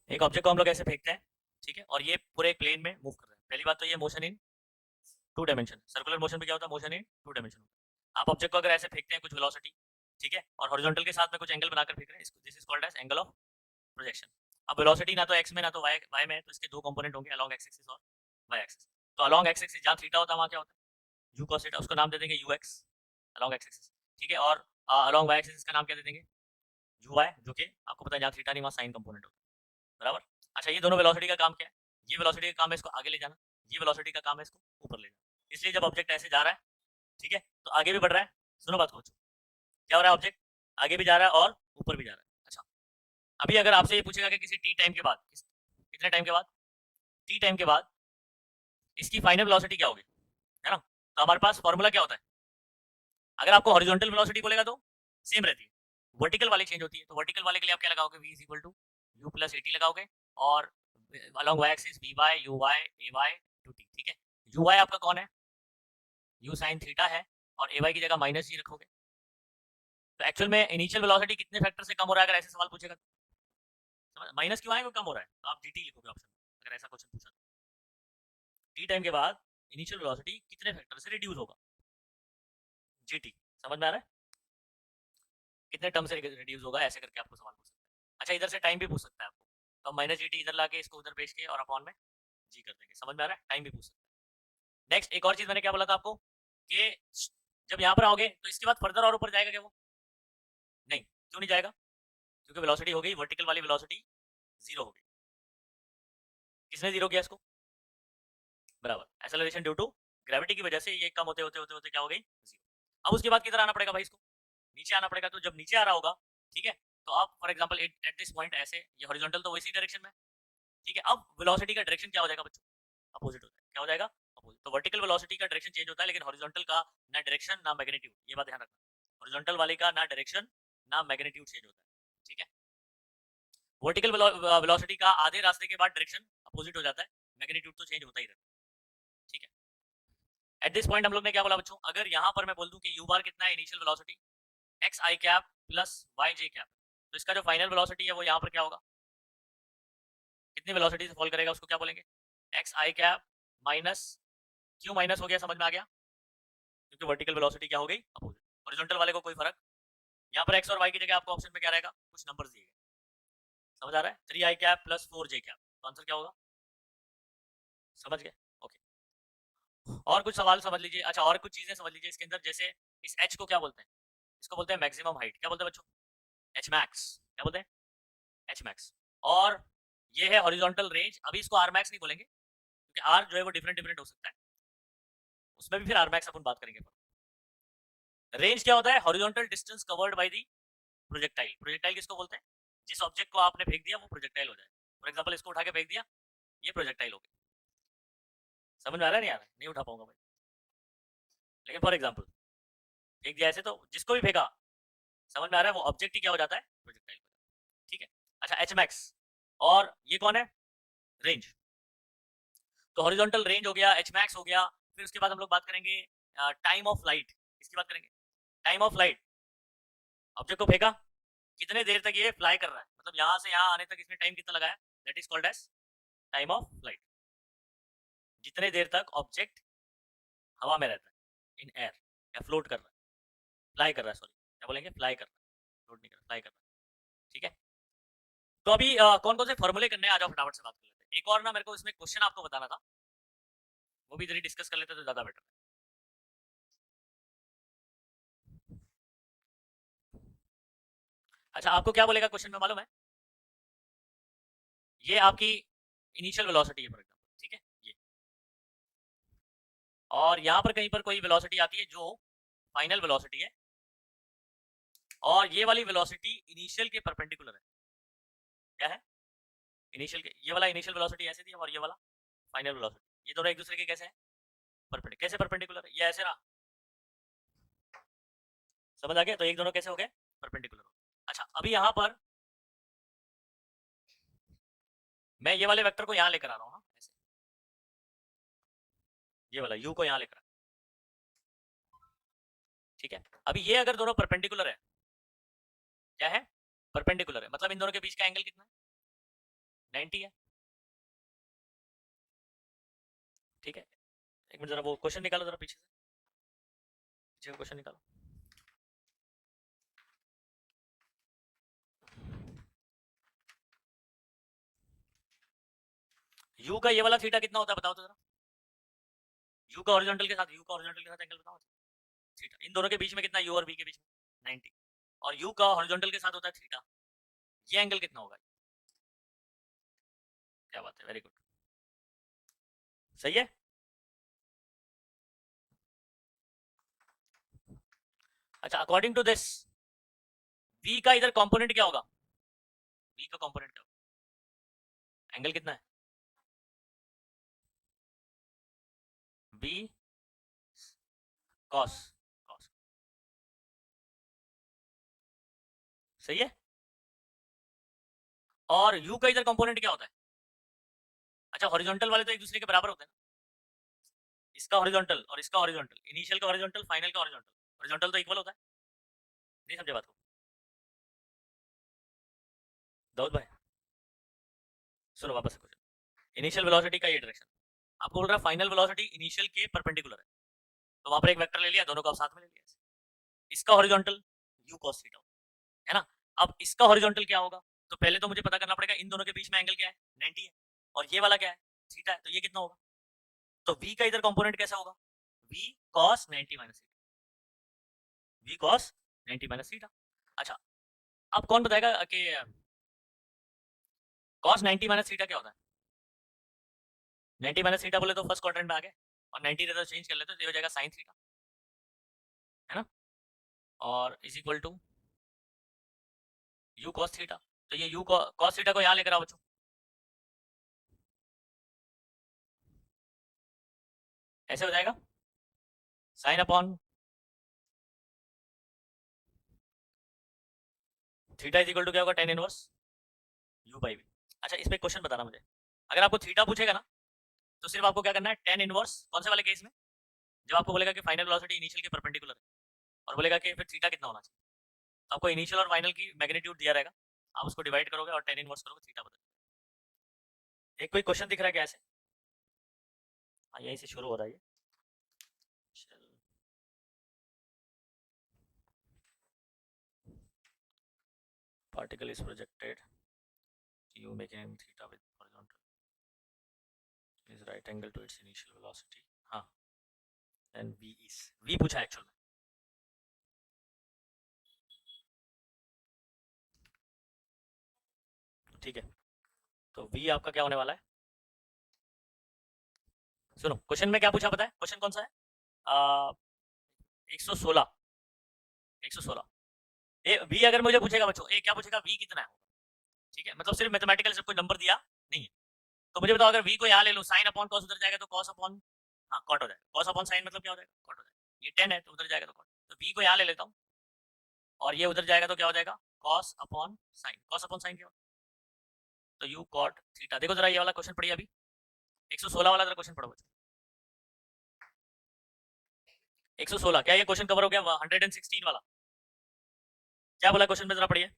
एक ऑब्जेक्ट को हम लोग ऐसे फेंकते हैं, ठीक है, और ये पूरे एक प्लेन में मूव कर रहा है। पहली बात तो ये motion in two dimension, circular motion में क्या होता है, मोशन इन टू डायमेंशन। आप ऑब्जेक्ट को अगर ऐसे फेंकते हैं कुछ वेलोसिटी, ठीक है, और हॉरिजॉन्टल के साथ में कुछ एंगल बनाकर फेंक रहे हैं, this is called as angle of projection. अब वेलोसिटी ना तो एक्स में ना तो वाई में है, तो इसके दो कंपोनेंट होंगे, अलॉन्ग एक्स एक्सिस और वाई एक्सिस। तो अलॉन्ग एक्स एक्सिस जहाँ थीटा होता है वहाँ क्या होता है, यू कॉस थीटा, उसको नाम दे देंगे you x, along x axis, ठीक है। और अलॉन्ग वाई एक्सिस का नाम क्या दे देंगे, यू वाई, जो कि आपको पता है जहाँ थीटा नहीं वहाँ साइन कंपोनेंट होता है, बराबर। अच्छा, ये दोनों वेलोसिटी का काम क्या है, ये वेलोसिटी का काम है इसको आगे ले जाना, ये वेलोसिटी का काम है इसको ऊपर ले जाना। इसलिए जब ऑब्जेक्ट ऐसे जा रहा है, ठीक है, तो आगे भी बढ़ रहा है, सुनो बात को, क्या हो रहा है, ऑब्जेक्ट आगे भी जा रहा है और ऊपर भी जा रहा है। अच्छा, अभी अगर आपसे ये पूछेगा कि किसी टी टाइम के बाद, कितने टाइम के बाद, टी टाइम के बाद इसकी फाइनल वेलोसिटी क्या होगी, है ना, तो हमारे पास फॉर्मूला क्या होता है। अगर आपको हॉरिजॉन्टल वेलोसिटी बोलेगा तो सेम रहती है, वर्टिकल वाली चेंज होती है। तो वर्टिकल वाले के लिए आप क्या लगाओगे, v is equal to u plus a t लगाओगे, और along y axis v y u y a y two t, ठीक है। यू वाई आपका कौन है, यू साइन थीटा है, और ए वाई की जगह माइनस जी रखोगे। तो एक्चुअल में इनिशियल वेलोसिटी कितने फैक्टर से कम हो रहा है, अगर ऐसे सवाल पूछेगा तो माइनस क्यों आएगा, कम हो रहा है, तो आप dt लिखोगे ऑप्शन में अगर ऐसा क्वेश्चन पूछा। टी टाइम के बाद इनिशियल वेलोसिटी कितने फैक्टर से रिड्यूस होगा, gt, समझ में आ रहा है, कितने टर्म से रिड्यूस होगा, ऐसे करके आपको सवाल पूछ सकता है। अच्छा, इधर से टाइम भी पूछ सकता है आपको, तो माइनस जी टी इधर लाके इसको उधर भेज के और अपॉन में जी कर देंगे, समझ में आ रहा है, टाइम भी पूछ सकता है। नेक्स्ट एक और चीज मैंने क्या बोला था आपको, कि जब यहाँ पर आओगे तो इसके बाद फर्दर और ऊपर जाएगा क्या वो, नहीं, क्यों नहीं जाएगा, क्योंकि वेलोसिटी हो गई वर्टिकल वाली वेलोसिटी जीरो हो गई। किसने जीरो किया इसको, बराबर एक्सेलरेशन ड्यू टू ग्रेविटी की वजह से ये कम होते होते होते होते क्या हो गई, जीरो। अब उसके बाद किधर आना पड़ेगा भाई, इसको नीचे आना पड़ेगा। तो जब नीचे आ रहा होगा, ठीक है, तो आप for example at this point ऐसे, ये हॉरिजॉन्टल तो वैसी डायरेक्शन में, ठीक है। अब वेलोसिटी का डायरेक्शन क्या हो जाएगा बच्चों, अपोजिट होता है, क्या हो जाएगा, अपोजिट। तो वर्टिकल वेलोसिटी का डायरेक्शन चेंज होता है, लेकिन हॉरिजॉन्टल का ना डायरेक्शन ना मैग्नीट्यूड, ये बात ध्यान रखना, हॉरिजॉन्टल वाले का ना डायरेक्शन ना मैग्नीट्यूड चेंज होता है, ठीक है। वर्टिकल वेलोसिटी का आधे रास्ते के बाद डायरेक्शन अपोजिट हो जाता है, मैग्नीट्यूड तो चेंज होता ही रहता है, ठीक है। एट दिस पॉइंट हम लोग ने क्या बोला बच्चों, अगर यहाँ पर मैं बोल दूं कि यू बार कितना है इनिशियल वेलोसिटी, एक्स आई कैप प्लस वाई जे कैप, तो इसका जो फाइनल वेलोसिटी है वो यहाँ पर क्या होगा, कितनी वेलोसिटी से फॉल करेगा, उसको क्या बोलेंगे, एक्स आई कैप माइनस, क्यों माइनस हो गया, समझ में आ गया, क्योंकि वर्टिकल वेलोसिटी क्या हो गई, अपोजिट। हॉरिजॉन्टल वाले को कोई फर्क, यहाँ पर एक्स और वाई की जगह आपको ऑप्शन में क्या रहेगा, कुछ नंबर्स दिए गए, समझ आ रहा है, 3 i cap plus 4 j cap, तो आंसर क्या होगा, समझ गए, ओके। और कुछ सवाल समझ लीजिए, अच्छा और कुछ चीजें समझ लीजिए इसके अंदर, जैसे इस एच को क्या बोलते हैं, इसको बोलते हैं मैक्सिमम हाइट, क्या बोलते हैं बच्चों, एच मैक्स, क्या बोलते हैं, एच मैक्स। और ये है हॉरिजॉन्टल रेंज, अभी इसको आर मैक्स नहीं बोलेंगे, क्योंकि आर जो है वो डिफरेंट डिफरेंट हो सकता है, उसमें भी फिर आर मैक्स अपन बात करेंगे। रेंज क्या होता है, horizontal distance covered by the projectile, projectile किसको बोलते हैं, जिस ऑब्जेक्ट को आपने फेंक दिया वो प्रोजेक्टाइल हो जाए। फॉर एग्जांपल इसको उठा के फेंक दिया, ये प्रोजेक्टाइल हो गया, समझ में आ रहा है, नहीं आ रहा है, नहीं उठा पाऊंगा मैं, लेकिन फॉर एग्जांपल फेंक दिया ऐसे, तो जिसको भी फेंका, समझ में आ रहा है, वो ऑब्जेक्ट ही क्या हो जाता है, प्रोजेक्टाइल, ठीक है। अच्छा, एच मैक्स, और ये कौन है, रेंज, तो हॉरिजॉन्टल रेंज हो गया, एच मैक्स हो गया। फिर उसके बाद हम लोग बात करेंगे टाइम ऑफ लाइट, इसकी बात करेंगे, टाइम ऑफ लाइट, ऑब्जेक्ट को फेंका, कितने देर तक ये फ्लाई कर रहा है, मतलब यहाँ से यहाँ आने तक इसने टाइम कितना लगाया, that is called as time of flight, जितने देर तक ऑब्जेक्ट हवा में रहता है, इन एयर, या फ्लोट कर रहा है, फ्लाई कर रहा है, सॉरी क्या बोलेंगे, फ्लाई कर रहा है, फ्लोट नहीं कर रहा, फ्लाई कर रहा है, ठीक है। तो अभी कौन कौन से फॉर्मूले करने हैं, आ जाओ फटाफट से बात कर लेते हैं। एक और ना मेरे को इसमें क्वेश्चन आपको बताना था, वो भी इधर ही डिस्कस कर लेते तो ज्यादा बेटर है। अच्छा, आपको क्या बोलेगा क्वेश्चन में मालूम है, ये आपकी इनिशियल वेलोसिटी है फॉर एग्जांपल, ठीक है, ये, और यहाँ पर कहीं पर कोई वेलोसिटी आती है जो फाइनल वेलोसिटी है, और ये वाली वेलोसिटी इनिशियल के परपेंडिकुलर है, क्या है, इनिशियल के, ये वाला इनिशियल वेलोसिटी ऐसे थी और ये वाला फाइनल वेलोसिटी, ये दोनों एक दूसरे के कैसे हैं, परपेंडिकुलर, कैसे परपेंडिकुलर, ये ऐसे रहा, समझ आ गया, तो एक दोनों कैसे हो गए, परपेंडिकुलर। अच्छा, अभी यहाँ पर मैं ये वाले वेक्टर को यहाँ लेकर आ रहा हूँ, ऐसे, ये वाला यू को यहाँ लेकर, ठीक है। अभी ये अगर दोनों परपेंडिकुलर है, क्या है, परपेंडिकुलर है, मतलब इन दोनों के बीच का एंगल कितना है, 90 है, ठीक है। एक मिनट जरा वो क्वेश्चन निकालो जरा पीछे से, पीछे क्वेश्चन निकालो। यू का ये वाला थीटा कितना होता है बताओ तो जरा, यू का हॉरिजॉन्टल के साथ, यू का हॉरिजॉन्टल के साथ एंगल बताओ थीटा, इन दोनों के बीच में कितना, यू और बी के बीच में 90, और यू का हॉरिजॉन्टल के साथ होता है थीटा, ये एंगल कितना होगा? क्या बात है, वेरी गुड, सही है। अच्छा, अकॉर्डिंग टू दिस v का इधर कंपोनेंट क्या होगा? v का कंपोनेंट क्या होगा? एंगल कितना है? b cos, cos, सही है। और u का इधर कंपोनेंट क्या होता है? अच्छा, हॉरिजॉन्टल वाले तो एक दूसरे के बराबर होते हैं, इसका हॉरिजॉन्टल और इसका हॉरिजॉन्टल, इनिशियल का हॉरिजॉन्टल, फाइनल का हॉरिजॉन्टल, हॉरिजॉन्टल तो इक्वल होता है, नहीं समझे बात को दाऊद भाई? सुनो वापस से क्वेश्चन, इनिशियल वेलोसिटी का ये डायरेक्शन, आपको बोल रहा है फाइनल वेलोसिटी इनिशियल के परपेंडिकुलर है, तो वहां पर एक वेक्टर ले लिया, दोनों को आप साथ में ले लिया, इसका हॉरिजॉन्टल u cos थीटा है ना। अब इसका हॉरिजॉन्टल क्या होगा? तो पहले तो मुझे पता करना पड़ेगा इन दोनों के बीच में एंगल क्या है, 90 है, और ये वाला क्या है, थीटा है, तो ये कितना होगा? तो v का इधर कंपोनेंट कैसा होगा? v cos 90 minus v cos 90 minus theta. अच्छा, अब कौन बताएगा कि cos 90 माइनस थीटा क्या होता है? 90 माइनस थीटा बोले तो फर्स्ट क्वाड्रेंट में आ गए, और 90 रहता तो चेंज कर लेते तो ये हो जाएगा sin थीटा, है ना, और is equal to u cos theta, तो ये u cos थीटा को यहाँ लेकर आओ बच्चों, ऐसे हो जाएगा sin upon theta is equal to क्या होगा, tan inverse u by v। अच्छा, इस पे क्वेश्चन बताना मुझे, अगर आपको थीटा पूछेगा ना तो सिर्फ आपको क्या करना है, tan इनवर्स, कौन से वाले केस में, जब आपको बोलेगा कि फाइनल वेलोसिटी इनिशियल के परपेंडिकुलर है, और बोलेगा कि फिर थीटा कितना होना चाहिए, तो आपको इनिशियल और फाइनल की मैग्नीट्यूड दिया रहेगा, आप उसको डिवाइड करोगे और tan इनवर्स करोगे, थीटा बदल। एक कोई क्वेश्चन दिख रहा है क्या ऐसे? हाँ, यहीं से शुरू हो रहा है ये। Particle is projected, u making theta with horizontal is right angle to its initial velocity, हाँ, then v is, v पूछा एक्चुअल में, ठीक है, तो v आपका क्या होने वाला है, सुनो क्वेश्चन में क्या पूछा पता है, क्वेश्चन कौन सा है, 116, 116, ए v अगर मुझे पूछेगा बच्चों, ए क्या पूछेगा, v कितना है, ठीक है, मतलब सिर्फ मैथमेटिकल से कोई नंबर दिया नहीं है, तो मुझे बताओ अगर v को यहाँ ले लो, साइन अपॉन कॉस उधर जाएगा तो कॉस अपॉन, हाँ कॉट हो जाएगा, कॉस अपॉन साइन मतलब क्या हो जाएगा, कॉट हो जाएगा, ये 10 है तो उधर जाएगा तो कॉट, तो v को यहाँ ले लेता हूँ, और ये उधर जाएगा तो क्या हो जाएगा, cos upon sine, cos upon sine क्या हो, तो यू कॉट थीटा। देखो जरा ये वाला क्वेश्चन पढ़िए अभी, 116 वाला जरा क्वेश्चन पढ़ो बच्चों, 116 क्या ये क्वेश्चन कवर हो गया, 116 वाला क्या बोला क्वेश्चन में, जरा पढ़िए।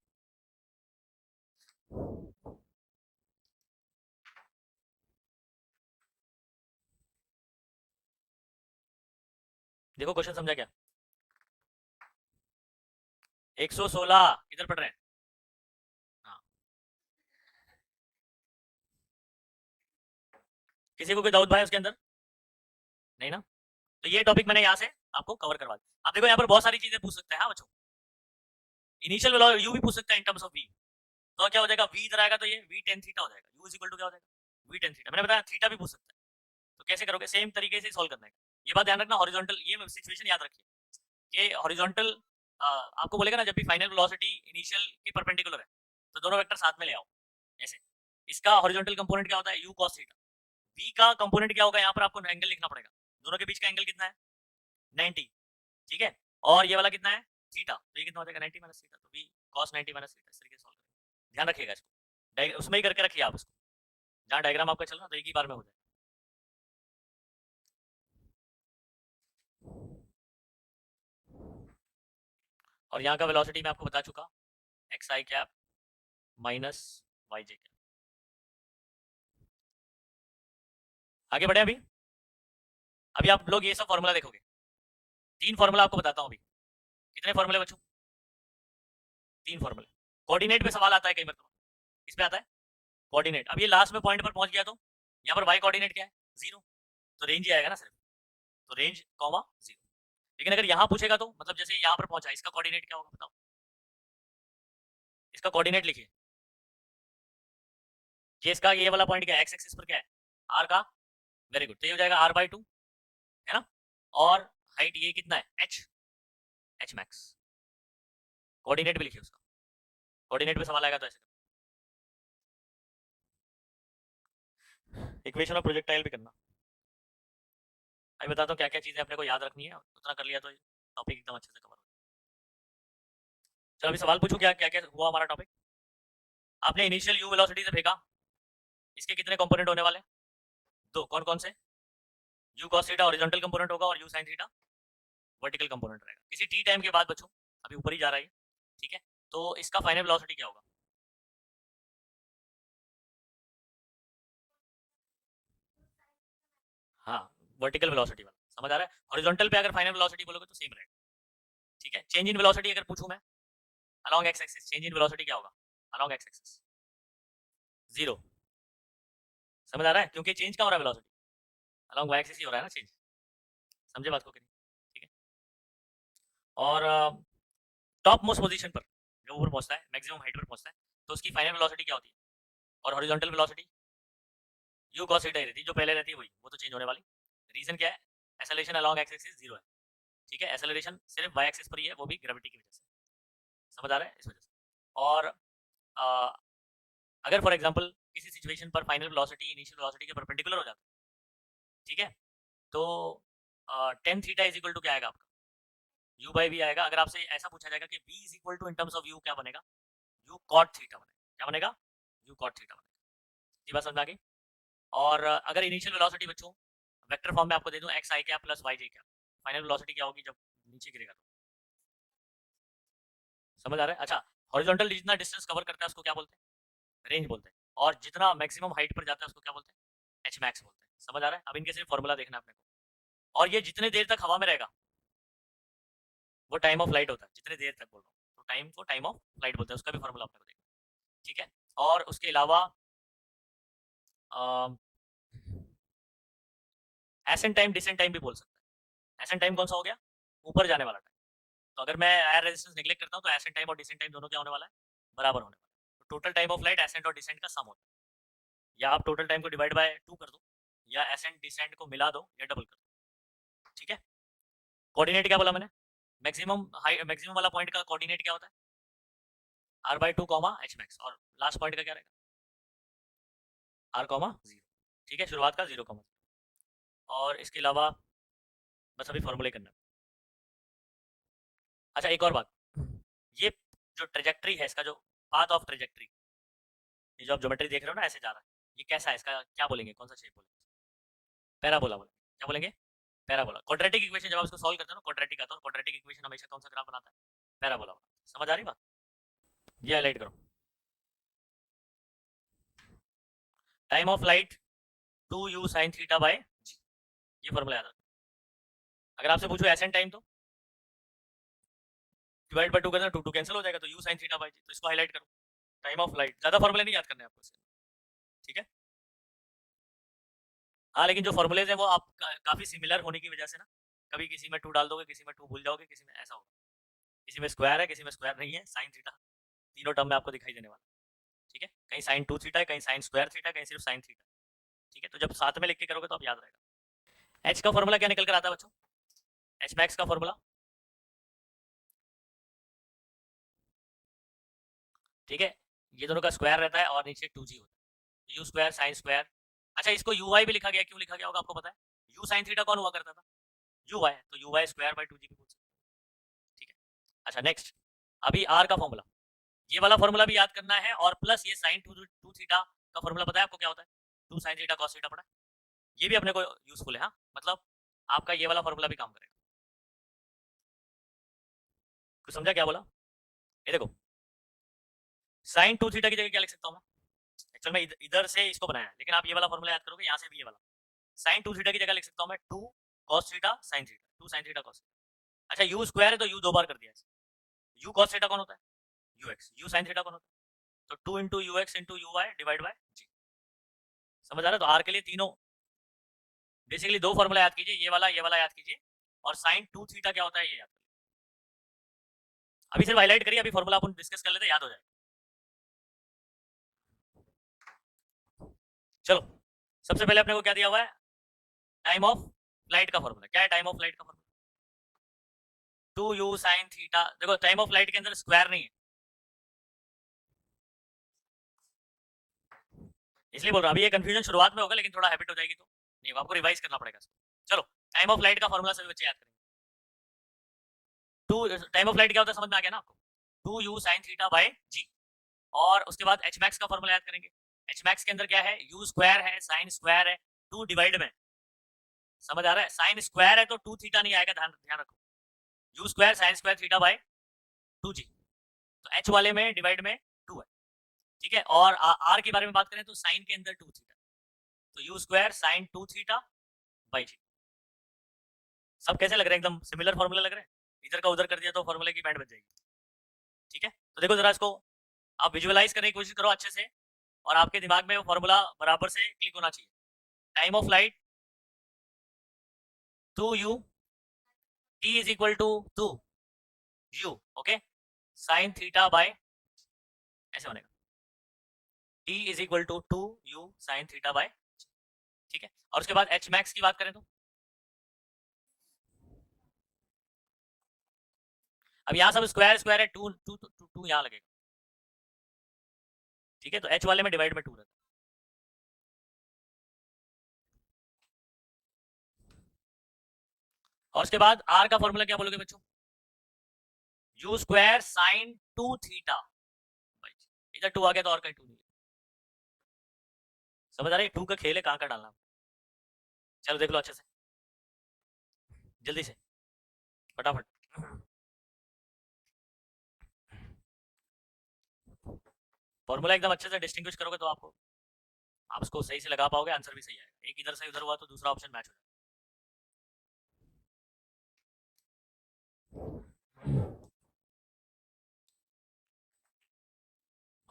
देखो क्वेश्चन समझा क्या, 116 इधर पढ़ रहे हैं, हाँ, किसी को कोई डाउट भाई उसके अंदर, नहीं ना, तो ये टॉपिक मैंने यहाँ से आपको कवर करवा दिया। आप देखो यहाँ पर बहुत सारी चीजें पूछ सकते हैं, हाँ बच्चों, इनिशियल वेलोसिटी यू भी पूछ सकता है इन टर्म्स ऑफ वी, तो क्या हो जाएगा, वी इधर आएगा तो ये वी टेन थीटा हो जाएगा, यू इज इक्वल टू क्या हो जाएगा, वी टेन थीटा, मैंने बताया थीटा भी पूछ सकता है, तो कैसे करोगे, सेम तरीके से सॉल्व करना है, ये बात ध्यान रखना, हॉरिजॉन्टल ये सिचुएशन याद रखिए, कि हॉरिजॉन्टल आपको बोलेगा ना जब भी फाइनल वेलोसिटी इनिशियल के परपेंडिकुलर है, तो दोनों वेक्टर साथ में ले आओ, ऐसे, इसका हॉरिजॉन्टल कंपोनेंट क्या होता है, यू कॉस थीटा, वी का कंपोनेंट क्या होगा, यहाँ पर आपको एंगल लिखना पड़ेगा, दोनों के बीच का एंगल कितना है, 90, ठीक है, और ये वाला कितना है, थीटा, तो ये कितना हो जाएगा, 90 माइनस थीटा, तो वी cos 90 माइनस थीटा, इस तरीके से सॉल्व करेंगे, ध्यान रखिएगा इसको, उसमें ही करके रखिए आप उसको, जहाँ डायग्राम आपका चल रहा तो एक ही बार में हो जाए। और यहाँ का वेलोसिटी मैं आपको बता चुका, एक्स आई कैप माइनस वाई जे कैप, आगे बढ़े अभी। अभी आप लोग ये सब फॉर्मूला देखोगे, 3 फॉर्मूला आपको बताता हूँ अभी। कितने फॉर्मूले बच्चों? 3 फॉर्मूले। कोऑर्डिनेट पे सवाल आता है कई बार, किस पे आता है? कोऑर्डिनेट। अब ये लास्ट में पॉइंट पर पहुंच गया तो यहाँ पर वाई कोऑर्डिनेट क्या है? 0, तो रेंज ही आएगा ना सिर्फ, तो रेंज कॉमा 0। लेकिन अगर यहाँ पूछेगा तो मतलब जैसे यहाँ पर पहुंचा, इसका कोऑर्डिनेट क्या होगा बताओ? इसका कोऑर्डिनेट लिखिए। ये इसका ये वाला पॉइंट क्या है? एक्स एक्सिस पर क्या है? आर का। वेरी गुड, तो ये हो जाएगा आर बाई 2, है ना। और हाइट ये कितना है? H, H max. कोऑर्डिनेट भी लिखिए उसका, कोऑर्डिनेट पे सवाल आएगा तो ऐसे। इक्वेशन ऑफ प्रोजेक्टाइल भी करना। अभी बताता हूँ क्या क्या चीजें अपने को याद रखनी है, उतना कर लिया तो टॉपिक एकदम अच्छे से कवर हो। चलो अभी सवाल पूछूं, क्या क्या क्या हुआ हमारा टॉपिक। आपने इनिशियल यू वेलोसिटी से फेंका, इसके कितने कंपोनेंट होने वाले? 2। कौन कौन से? You cos theta horizontal component होगा और you sine theta vertical component रहेगा। किसी टी टाइम के बाद बच्चों, अभी ऊपर ही जा रहा है, ठीक है। तो इसका फाइनल वेलोसिटी क्या होगा? हाँ, वर्टिकल वेलोसिटी वाला समझ आ रहा है। हॉरिजॉन्टल पे अगर फाइनल वेलोसिटी बोलोगे तो सेम रहेगा, ठीक है। चेंज इन वेलोसिटी अगर पूछूं मैं along x axis, change in velocity क्या होगा अलोंग एक्स एक्सिस? 0। समझ आ रहा है, क्योंकि चेंज क्या हो रहा है वेलोसिटी? अलोंग वाई एक्सिस ही हो रहा है ना चेंज। समझे बात को कि नहीं? ठीक है। और टॉप मोस्ट पोजीशन पर जब ऊपर पहुंचता है, मैक्सिमम हाइट पर पहुंचता है, तो उसकी फाइनल वेलोसिटी क्या होती है? और horizontal velocity u cos theta ही रहती है, जो पहले रहती है वही, वो तो चेंज होने वाली। रीजन क्या है? एक्सेलरेशन अलोंग एक्स एक्सिस 0 है, ठीक है। एक्सेलरेशन सिर्फ वाई एक्सिस पर ही है, वो भी ग्रेविटी की वजह से। समझ आ रहा है, इस वजह से। और अ, अगर फॉर एग्जांपल किसी सिचुएशन पर फाइनल वेलोसिटी इनिशियल वेलोसिटी के परपेंडिकुलर हो जाता है, ठीक है, तो tan theta is equal to क्या आएगा आपका? यू बाई वी आएगा। अगर आपसे ऐसा पूछा जाएगा कि v is equal to in terms of u क्या बनेगा? यू कॉट थीटा बनेगा। क्या बनेगा? यू कॉट थीटा बनेगा। ये बात समझ आ गई। और अगर इनिशियल वेलोसिटी बच्चों वेक्टर फॉर्म में आपको दे दूं एक्स आई क्या प्लस वाई जे क्या, फाइनल वेलोसिटी क्या होगी जब नीचे गिरेगा तो? समझ आ रहा है। अच्छा, हॉरिजॉन्टल जितना डिस्टेंस कवर करता है उसको क्या बोलते हैं? रेंज बोलते हैं। और जितना मैक्सिमम हाइट पर जाता है उसको क्या बोलते हैं? एच मैक्स बोलते हैं। समझ आ रहा है। अब इनके सिर्फ फॉर्मूला देखना है अपने को। और ये जितने देर तक हवा में रहेगा वो टाइम ऑफ लाइट होता है, जितने देर तक बोल रहा हूँ, तो टाइम को टाइम ऑफ लाइट बोलते हैं, उसका भी फॉर्मूला अपने को देखना है, ठीक है। और उसके अलावा एसेंट टाइम डिसेंट टाइम भी बोल सकते हैं। एसेंट टाइम कौन सा हो गया? ऊपर जाने वाला टाइम। तो अगर मैं एयर रेजिस्टेंस निगलेक्ट करता हूँ तो एसेंट टाइम और डिसेंट टाइम दोनों क्या होने वाला है? बराबर होने वाला है। तो total time of light ascent और डिसेंट का सम होता है। या आप टोटल टाइम को डिवाइड बाय 2 कर दो, या एसेंट डिसेंट को मिला दो, या डबल कर दो, ठीक है। कोऑर्डिनेट क्या बोला मैंने? मैक्सिमम हाई मैक्सिमम वाला पॉइंट का कोऑर्डिनेट क्या होता है? R by 2 comma H max. और लास्ट पॉइंट का क्या रहेगा? आर कॉमा 0, ठीक है। शुरुआत का 0 कॉमा। और इसके अलावा बस अभी फॉर्मूले करना। अच्छा एक और बात, ये जो ट्रेजेक्ट्री है इसका, जो पाथ ऑफ ट्रेजेक्ट्री, ये जो आप ज्योमेट्री देख रहे हो ना ऐसे जा रहा है, ये कैसा है? इसका क्या बोलेंगे, कौन सा शेप बोलेंगे? पैराबोला बोलेंगे। क्या बोलेंगे? पैराबोला। क्वाड्रेटिक इक्वेशन जब आप इसको सॉल्व करते हो ना, क्वाड्रेटिक आता है, क्वाड्रेटिक इक्वेशन हमेशा कौन सा ग्राफ बनाता है? पैराबोला। समझ आ रही बात? ये हाईलाइट करो। Time of flight 2 u sine theta by g, ये फॉर्मूला याद रखो। अगर आपसे पूछो एसेंट टाइम तो डिवाइड बाय 2 करना, 2 2 कैंसिल हो जाएगा, तो u sine theta by g, तो इसको हाईलाइट करो। टाइम ऑफ लाइट, ज्यादा फॉर्मूले नहीं याद करने आपको इसके, ठीक है। हाँ, लेकिन जो फॉर्मूलेज हैं वो आप काफी सिमिलर होने की वजह से ना, कभी किसी में 2 डाल दोगे, किसी में 2 भूल जाओगे, किसी में ऐसा होगा, किसी में स्क्वायर है, किसी में स्क्वायर नहीं है, साइन थीटा तीनों टर्म में आपको दिखाई देने वाला, ठीक है। कहीं साइन 2 थीटा है, कहीं साइन स्क्वायर थीटा, कहीं सिर्फ साइन थीटा, ठीक है। तो जब साथ में लिख के करोगे तो आप याद रहेगा। एच का फॉर्मूला क्या निकल कर आता है बच्चों? एच मैक्स का फॉर्मूला, ठीक है, ये दोनों का स्क्वायर रहता है और नीचे 2g होता है, यू स्क्वायर साइन स्क्वायर। अच्छा, इसको यू वाई भी लिखा गया, क्यों लिखा गया होगा आपको पता है? यू साइन थीटा कौन हुआ करता था? यू वाई, तो u y square by 2g भी बोल सकते हैं, ठीक है। अच्छा नेक्स्ट, अभी आर का फॉर्मूला, ये वाला फॉर्मूला भी याद करना है, और प्लस ये साइन टू थीटा का फॉर्मूला पता है आपको क्या होता है? 2 साइन थीटा कॉस थीटा पड़ा है, ये भी अपने को यूजफुल है। हाँ, मतलब आपका ये वाला फॉर्मूला भी काम करेगा। कुछ समझा क्या बोला? ये देखो, साइन 2 थीटा की जगह क्या लिख सकता हूँ मैं? एक्चुअल में इधर से इसको बनाया है, लेकिन आप ये वाला फॉर्मूला याद करोगे, यहाँ से भी ये वाला साइन टू थीटा की जगह लिख सकता हूँ मैं two cos theta sine theta, two sine theta cos. अच्छा यू स्क्वायर है तो यू दो बार कर दिया, यू कॉस थीटा कौन होता है, u x, u sine theta कौन होता है, तो two into u x into u y divide by g. समझ आ रहा है? तो आर के लिए तीनों बेसिकली दो फॉर्मूला याद कीजिए, ये वाला याद कीजिए, और साइन टू थीटा क्या होता है ये याद कीजिए। अभी सिर्फ हाईलाइट करिए, अभी फॉर्मूला अपन डिस्कस कर लेते हैं, याद हो जाए। चलो सबसे पहले अपने को क्या दिया हुआ है, टाइम ऑफ फ्लाइट का फॉर्मूला। क्या है टाइम ऑफ फ्लाइट का formula, two u sine theta. देखो टाइम ऑफ फ्लाइट के अंदर स्क्वायर नहीं है, इसलिए बोल रहा हूँ। अभी ये कंफ्यूजन शुरुआत में होगा, लेकिन थोड़ा हैबिट हो जाएगी तो नहीं, आपको रिवाइज करना पड़ेगा। चलो टाइम ऑफ फ्लाइट का फॉर्मूला सभी बच्चे याद करेंगे। टू टाइम ऑफ फ्लाइट क्या होता है समझ में आ गया ना आपको, two u sine theta by g. और उसके बाद एच मैक्स का फॉर्मूला याद करेंगे। एच मैक्स के अंदर क्या है, यू स्क्वायर है साइन स्क्वायर है टू डिवाइड में, समझ आ रहा है, साइन स्क्वायर है तो टू थीटा नहीं आएगा, ध्यान ध्यान रखो, u square sine square theta by two g, तो एच वाले में डिवाइड में टू है, ठीक है। और आर के बारे में बात करें तो साइन के अंदर टू थीटा, तो u square sine two theta by g. सब कैसे लग रहे हैं, एकदम सिमिलर फॉर्मूला लग रहे हैं, इधर का उधर कर दिया तो फॉर्मूले की बैंड बच जाएगी, ठीक है। तो देखो जरा इसको आप विजुअलाइज करने की कोशिश करो अच्छे से, और आपके दिमाग में वो फॉर्मूला बराबर से क्लिक होना चाहिए। Time of light two u t is equal to two u, okay, sine theta by, ऐसे बनेगा t is equal to two u sine theta by, ठीक है। और उसके बाद एच मैक्स की बात करें तो अब यहाँ सब स्क्वायर स्क्वायर है, टू टू टू टू यहाँ लगेगा, ठीक है। तो एच वाले में डिवाइड में टू रहता है। और उसके बाद आर का फॉर्मूला क्या बोलोगे बच्चों, you square sine two theta, इधर टू आ गया तो और कहीं टू नहीं, समझ आ रही है, टू का खेल है, कहाँ का डालना। चलो देख लो अच्छे से, जल्दी से फटाफट। फॉर्मूला एकदम अच्छे से डिस्टिंग्विश करोगे तो आपको, आप उसको सही से लगा पाओगे, आंसर भी सही आएगा। एक इधर से उधर हुआ तो दूसरा ऑप्शन मैच हो जाएगा।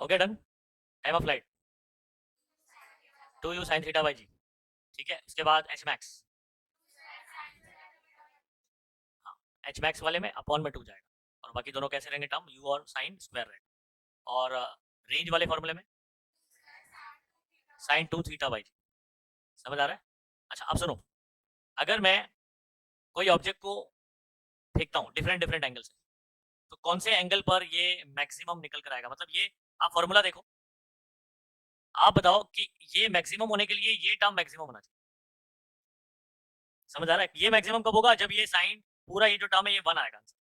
Okay done. Time of flight two u sine theta by g, ठीक है। उसके बाद एच मैक्स, हाँ एच मैक्स वाले में अपॉन में टू जाएगा, और बाकी दोनों कैसे रहेंगे टर्म, यू और साइन स्क्वायर रहेगा। और रेंज वाले फॉर्मूले में साइन टू थीटा बाई जी, समझ आ रहा है। अच्छा अब सुनो, अगर मैं कोई ऑब्जेक्ट को फेंकता हूँ डिफरेंट डिफरेंट एंगल से, तो कौन से एंगल पर ये मैक्सिमम निकल कर आएगा, मतलब ये आप फॉर्मूला देखो, आप बताओ कि ये मैक्सिमम होने के लिए ये टर्म मैक्सिमम होना चाहिए, समझ आ रहा है। ये मैक्सिमम कब होगा, जब ये साइन पूरा ये जो टर्म है ये वन आएगा आंसर,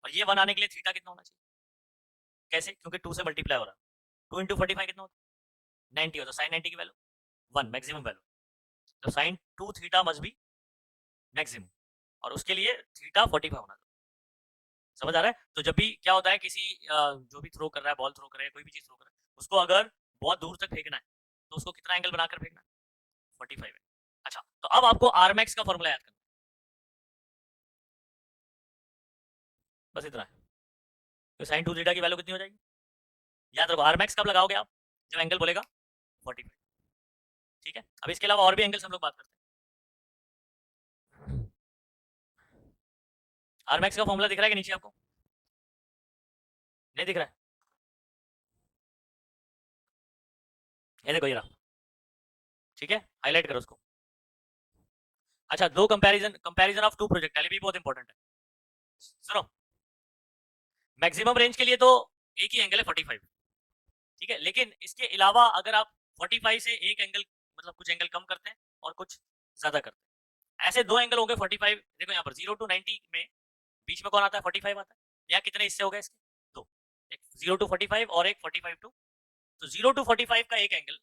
और ये वन आने के लिए थीटा कितना होना चाहिए, कैसे, क्योंकि टू से मल्टीप्लाई हो रहा है, टू इंटू 45 कितना होता है 90 होता है, साइन 90 की वैल्यू वन मैक्सिमम वैल्यू, तो sign two theta must be maximum, और उसके लिए थीटा 45 होना चाहिए, समझ आ रहा है। तो जब भी क्या होता है, किसी जो भी थ्रो कर रहा है, बॉल थ्रो कर रहा है, कोई भी चीज थ्रो कर रहा है, उसको अगर बहुत दूर तक फेंकना है तो उसको कितना एंगल बनाकर फेंकना है, 45 है। अच्छा तो अब आपको आर मैक्स का फॉर्मूला याद करना, बस इतना है। तो साइन टू थीटा की वैल्यू कितनी हो जाएगी, याद रखो। आर मैक्स कब लगाओगे आप, जब एंगल बोलेगा 45, ठीक है। अब इसके अलावा और भी एंगल्स हम लोग बात करते हैं। आर मैक्स का फॉर्मूला दिख रहा है कि नीचे आपको, नहीं दिख रहा है, ये देखो ये रहा, ठीक है, हाईलाइट करो उसको। अच्छा दो comparison, comparison of two projectile भी बहुत इंपॉर्टेंट है, सुनो। मैक्सिमम रेंज के लिए तो एक ही एंगल है 45, ठीक है, लेकिन इसके अलावा अगर आप 45 से एक एंगल, मतलब कुछ एंगल कम करते हैं और कुछ ज्यादा करते हैं, ऐसे दो एंगल होंगे 45। देखो यहाँ पर 0 to 90 में बीच में कौन आता है, 45 आता है। यहाँ कितने हिस्से हो गए इसके, दो, एक 0 to 45 और एक 45 to, तो 0 to 45 का एक एंगल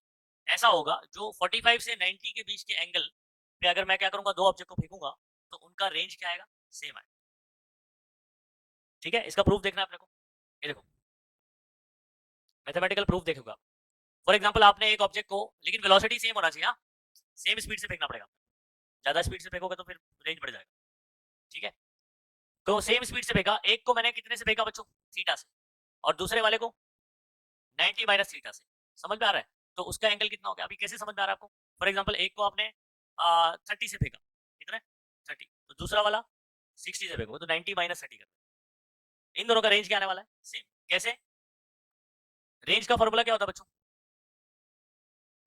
ऐसा होगा जो 45 से 90 के बीच के एंगल पे अगर मैं क्या करूंगा, दो ऑब्जेक्ट को फेंकूंगा तो उनका रेंज क्या आएगा, सेम आएगा, ठीक है। इसका प्रूफ देखना है अपने को, ये देखो मैथमेटिकल प्रूफ देखूंगा। फॉर एग्जांपल आपने एक ऑब्जेक्ट को, लेकिन वेलोसिटी सेम होना चाहिए, सेम स्पीड से फेंकना पड़ेगा, ज़्यादा स्पीड से फेंकोगे तो फिर रेंज बढ़ जाएगा, ठीक है। तो सेम स्पीड से फेंका, एक को मैंने कितने से फेंका बच्चों, थीटा से, और दूसरे वाले को 90 माइनस थीटा से। समझ में आ रहा है? तो उसका एंगल कितना हो गया, अभी कैसे समझ में आ रहा है आपको? फॉर एग्जाम्पल एक को आपने 30 से फेंका, कितना है 30, तो दूसरा वाला 60 से फेंकोगे तो 90 माइनस 30 कर, इन दोनों का रेंज क्या आने वाला है, सेम। कैसे? रेंज का फॉर्मूला क्या होता है बच्चों,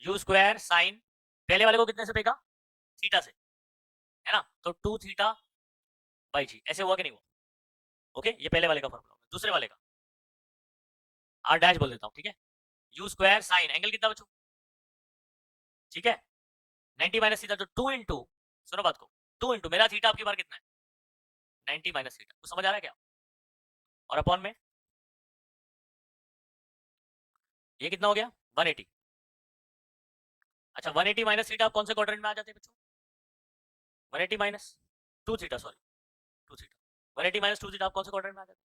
यू स्क्वायर साइन, पहले वाले को कितने से फेंका, थीटा से, है ना, तो 2 थीटा बाई जी, ऐसे हुआ कि नहीं हुआ? ओके, ये पहले वाले का फॉर्मूला होगा। दूसरे वाले का आर डैश बोल देता हूँ, ठीक है, यू स्क्वायर साइन, एंगल कितना बच्चों, ठीक है, 90 माइनस थीटा, तो 2 इंटू, सुनो बात को, 2 इंटू मेरा थीटा आपकी बार कितना है 90 माइनस थीटा, तो समझ आ रहा है क्या? और अपॉन में ये कितना हो गया 180। अच्छा 180 माइनस थीटा कौन से क्वाड्रेंट में आ जाते हैं बच्चों, 180 minus 2 theta, sorry 2 theta, 180 minus 2 theta कौन से क्वाड्रेंट में आ जाते हैं,